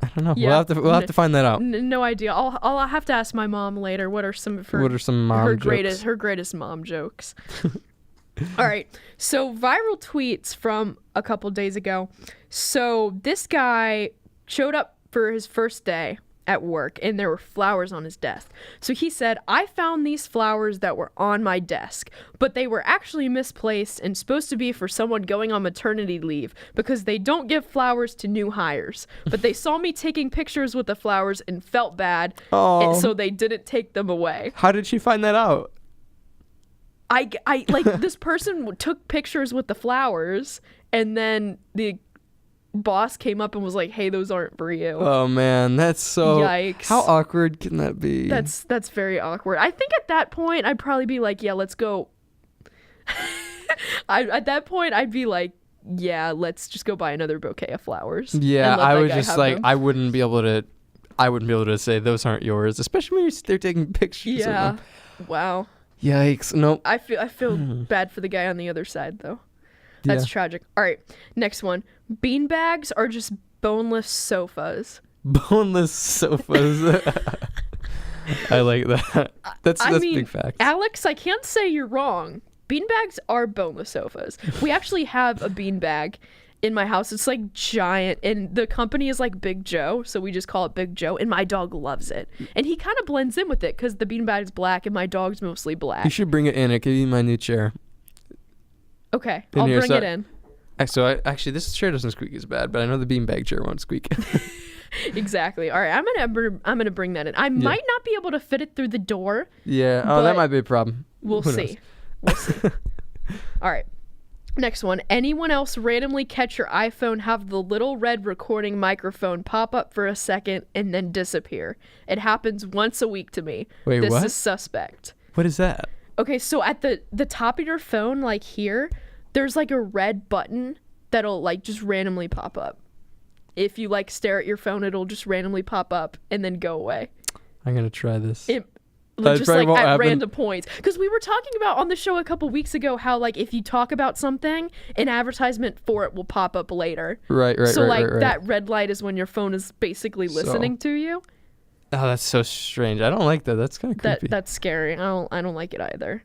I don't know. Yeah. We'll have to find that out. No idea. I'll have to ask my mom later. What are some of mom jokes? Her greatest mom jokes? All right. So viral tweets from a couple days ago. So this guy showed up for his first day at work and there were flowers on his desk. So he said, I found these flowers that were on my desk, but they were actually misplaced and supposed to be for someone going on maternity leave because they don't give flowers to new hires. But they saw me taking pictures with the flowers and felt bad, and so they didn't take them away. How did she find that out? I like this person took pictures with the flowers and then the boss came up and was like, hey, those aren't for you. Oh man, that's so... Yikes. How awkward can that be? That's very awkward. I think at that point I'd probably be like, yeah, let's go. At that point I'd be like, yeah, let's just go buy another bouquet of flowers. Yeah, I was just like, I wouldn't be able to say those aren't yours, especially when they're taking pictures of them. Wow. Yikes. Nope. I feel bad for the guy on the other side though. That's tragic. All right, next one. Beanbags are just boneless sofas. Boneless sofas. I like that. That's big facts. Alex, I can't say you're wrong. Beanbags are boneless sofas. We actually have a beanbag in my house. It's like giant, and the company is like Big Joe, so we just call it Big Joe, and my dog loves it. And he kind of blends in with it because the beanbag's black and my dog's mostly black. You should bring it in. It could be my new chair. Okay, I'll bring it in. So actually, this chair doesn't squeak as bad, but I know the beanbag chair won't squeak. Exactly. All right, I'm gonna bring that in. I might not be able to fit it through the door. Yeah. Oh, that might be a problem. We'll see. We'll see. All right. Next one. Anyone else randomly catch your iPhone have the little red recording microphone pop up for a second and then disappear? It happens once a week to me. Wait, this what? is suspect. What is that? Okay, so at the top of your phone, like here, there's like a red button that'll like just randomly pop up. If you like stare at your phone, it'll just randomly pop up and then go away. I'm gonna try this. Just like at random points. Because we were talking about on the show a couple weeks ago how like if you talk about something, an advertisement for it will pop up later. Right. So like right. that red light is when your phone is basically listening to you. Oh, that's so strange. I don't like that. That's kind of creepy. That's scary. I don't like it either.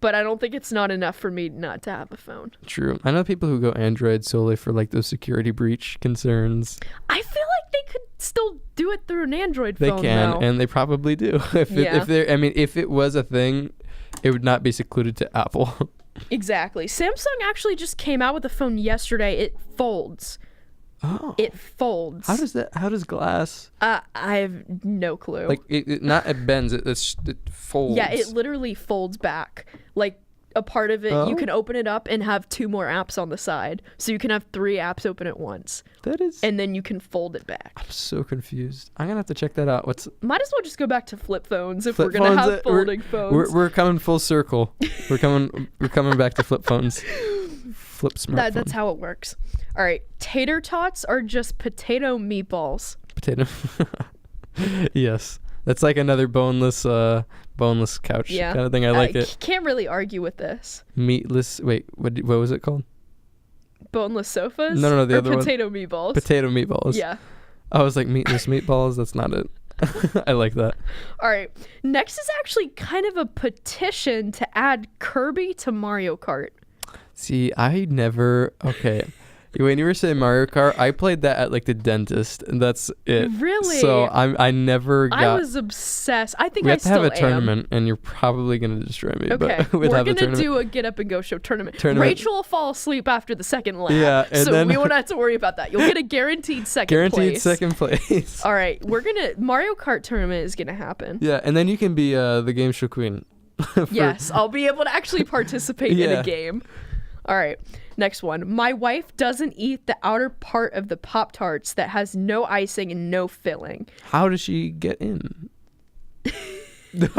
But I don't think it's not enough for me not to have a phone. True. I know people who go Android solely for like those security breach concerns. I feel like they could still do it through an Android phone. They can, though. and they probably do. If it was a thing, it would not be secluded to Apple. Exactly. Samsung actually just came out with a phone yesterday. It folds. Oh. It folds. How does glass? I have no clue. Like it bends. It folds. Yeah, it literally folds back. Like a part of it, you can open it up and have 2 more apps on the side. So you can have 3 apps open at once. And then you can fold it back. I'm so confused. I'm gonna have to check that out. Might as well just go back to flip phones if we're gonna have folding phones. We're coming full circle. We're coming back to flip phones. Flip smartphone. That's how it works. All right, tater tots are just potato meatballs. Potato. Yes, that's like another boneless couch kind of thing. I like it. Can't really argue with this. Meatless. Wait, what was it called? Boneless sofas? No, the other potato one. Meatballs. Potato meatballs. Yeah. I was like meatless meatballs. That's not it. I like that. All right. Next is actually kind of a petition to add Kirby to Mario Kart. See, okay. When you were saying Mario Kart, I played that at like the dentist, and that's it. Really? So I never got. I was obsessed. I think we I have to still have a tournament, and you're probably gonna destroy me. Okay, but we're gonna do a get up and go show tournament. Rachel will fall asleep after the second lap. Yeah, and so then we won't have to worry about that. You'll get a guaranteed second place. Second place. All right, Mario Kart tournament is gonna happen. Yeah, and then you can be the game show queen. Yes, I'll be able to actually participate in a game. All right, next one. My wife doesn't eat the outer part of the Pop-Tarts that has no icing and no filling. How does she get in?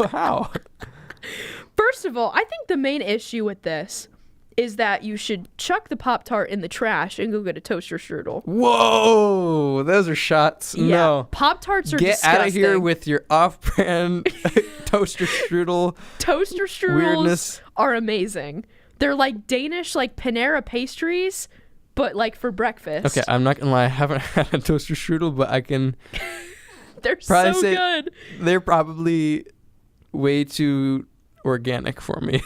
How? First First of all, I think the main issue with this is that you should chuck the Pop-Tart in the trash and go get a toaster strudel. Whoa, those are shots. Yeah, No. Pop-Tarts are Get disgusting. out of here with your off-brand toaster strudel. Toaster strudels weirdness. are amazing. They're like Danish, like Panera pastries, but like for breakfast. Okay, I'm not gonna lie, I haven't had a toaster strudel, but I can They're probably so say good. they're probably way too organic for me.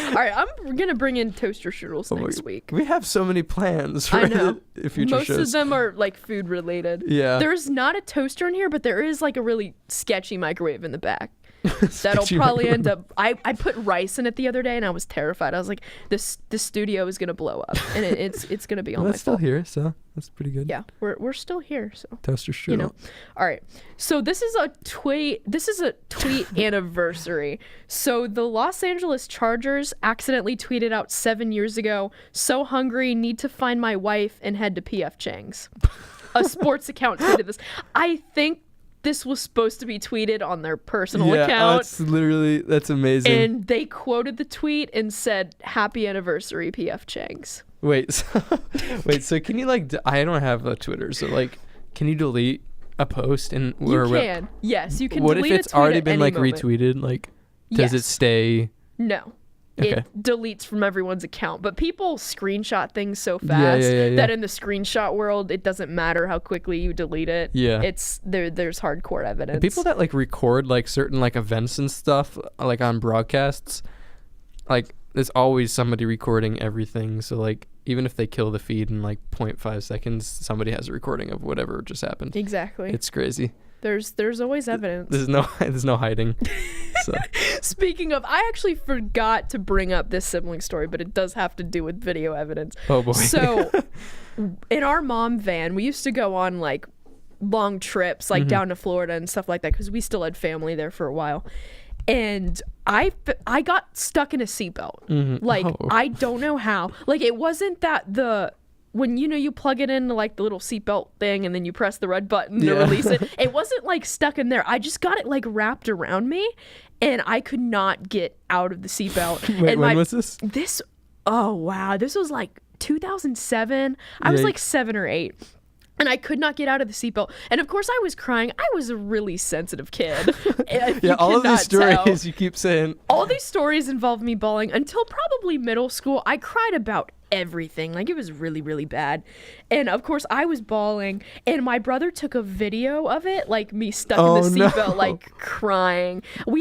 All right, I'm gonna bring in toaster strudels next week. We have so many plans for I know. the future Most shows. of them are like food related. Yeah. There's not a toaster in here, but there is like a really sketchy microwave in the back. That'll Sketchy probably microwave. end up. I put rice in it the other day, and I was terrified. I was like, this studio is gonna blow up, and it's gonna be on Well, my that's still phone. here, so that's pretty good. Yeah, we're still here, so Toaster strudel. you know. All right, so this is a tweet anniversary. So the Los Angeles Chargers accidentally tweeted out 7 years ago, "So hungry, need to find my wife and head to PF Chang's." A sports account tweeted this. I think this was supposed to be tweeted on their personal account. That's amazing. And they quoted the tweet and said, "Happy anniversary, PF Chang's." Wait, so can you I don't have a Twitter, so can you delete a post and You can. Yes, you can What delete if a it's tweet already at been any moment. retweeted? Does it Yes. stay? No. Okay. It deletes from everyone's account, but people screenshot things so fast yeah. that in the screenshot world, it doesn't matter how quickly you delete it. Yeah. It's there's hardcore evidence. People that record certain events and stuff on broadcasts, there's always somebody recording everything. So even if they kill the feed in 0.5 seconds, somebody has a recording of whatever just happened. Exactly. It's crazy. There's always evidence. There's no hiding. So Speaking of, I actually forgot to bring up this sibling story, but it does have to do with video evidence. Oh boy. So in our mom van, we used to go on long trips Mm-hmm. down to Florida and stuff like that because we still had family there for a while. And I got stuck in a seatbelt. Oh. I don't know how. It wasn't that when you plug it into the little seatbelt thing and then you press the red button to release it. It wasn't stuck in there. I just got it wrapped around me, and I could not get out of the seatbelt. Wait, and when was this? Oh wow, this was 2007. I was 7 or 8. And I could not get out of the seatbelt. And of course I was crying. I was a really sensitive kid. Yeah, all of these stories you keep saying. All these stories involve me bawling until probably middle school. I cried about everything. It was really, really bad. And of course I was bawling, and my brother took a video of it, me stuck in the seatbelt, crying. I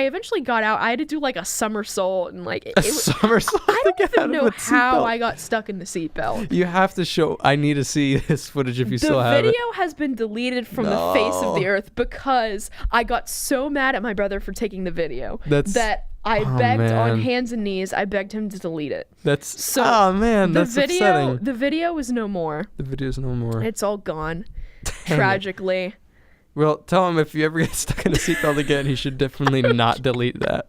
eventually got out. I had to do a somersault, and Somersault. I don't to get out even of know a how seatbelt. I got stuck in the seatbelt. You have to show. I need to see this footage if you still have The it. video has been deleted from the face of the earth because I got so mad at my brother for taking the video that I begged on man. hands and knees. I begged him to delete it. That's So oh man, the that's video, upsetting. the video is no more. The video's no more. It's all gone, Dang it. tragically. Well, tell him if you ever get stuck in a seatbelt again, he should definitely not delete that.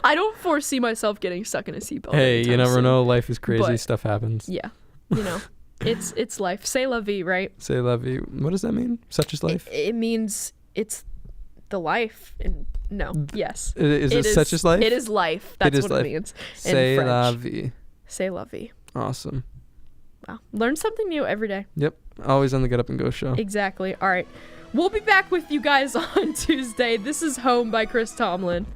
I don't foresee myself getting stuck in a seatbelt. Hey, you anytime never soon. know. Life is crazy. But- Stuff happens. Yeah, it's life. C'est la vie, right? Say love you. What does that mean? Such is life. It means it's the life. And no, yes. Is it such as life? It is life. That's is what life. it means in Say French. la vie. C'est la vie. Awesome. Wow. Learn something new every day. Yep. Always on the Get Up and Go show. Exactly. All right. We'll be back with you guys on Tuesday. This is Home by Chris Tomlin.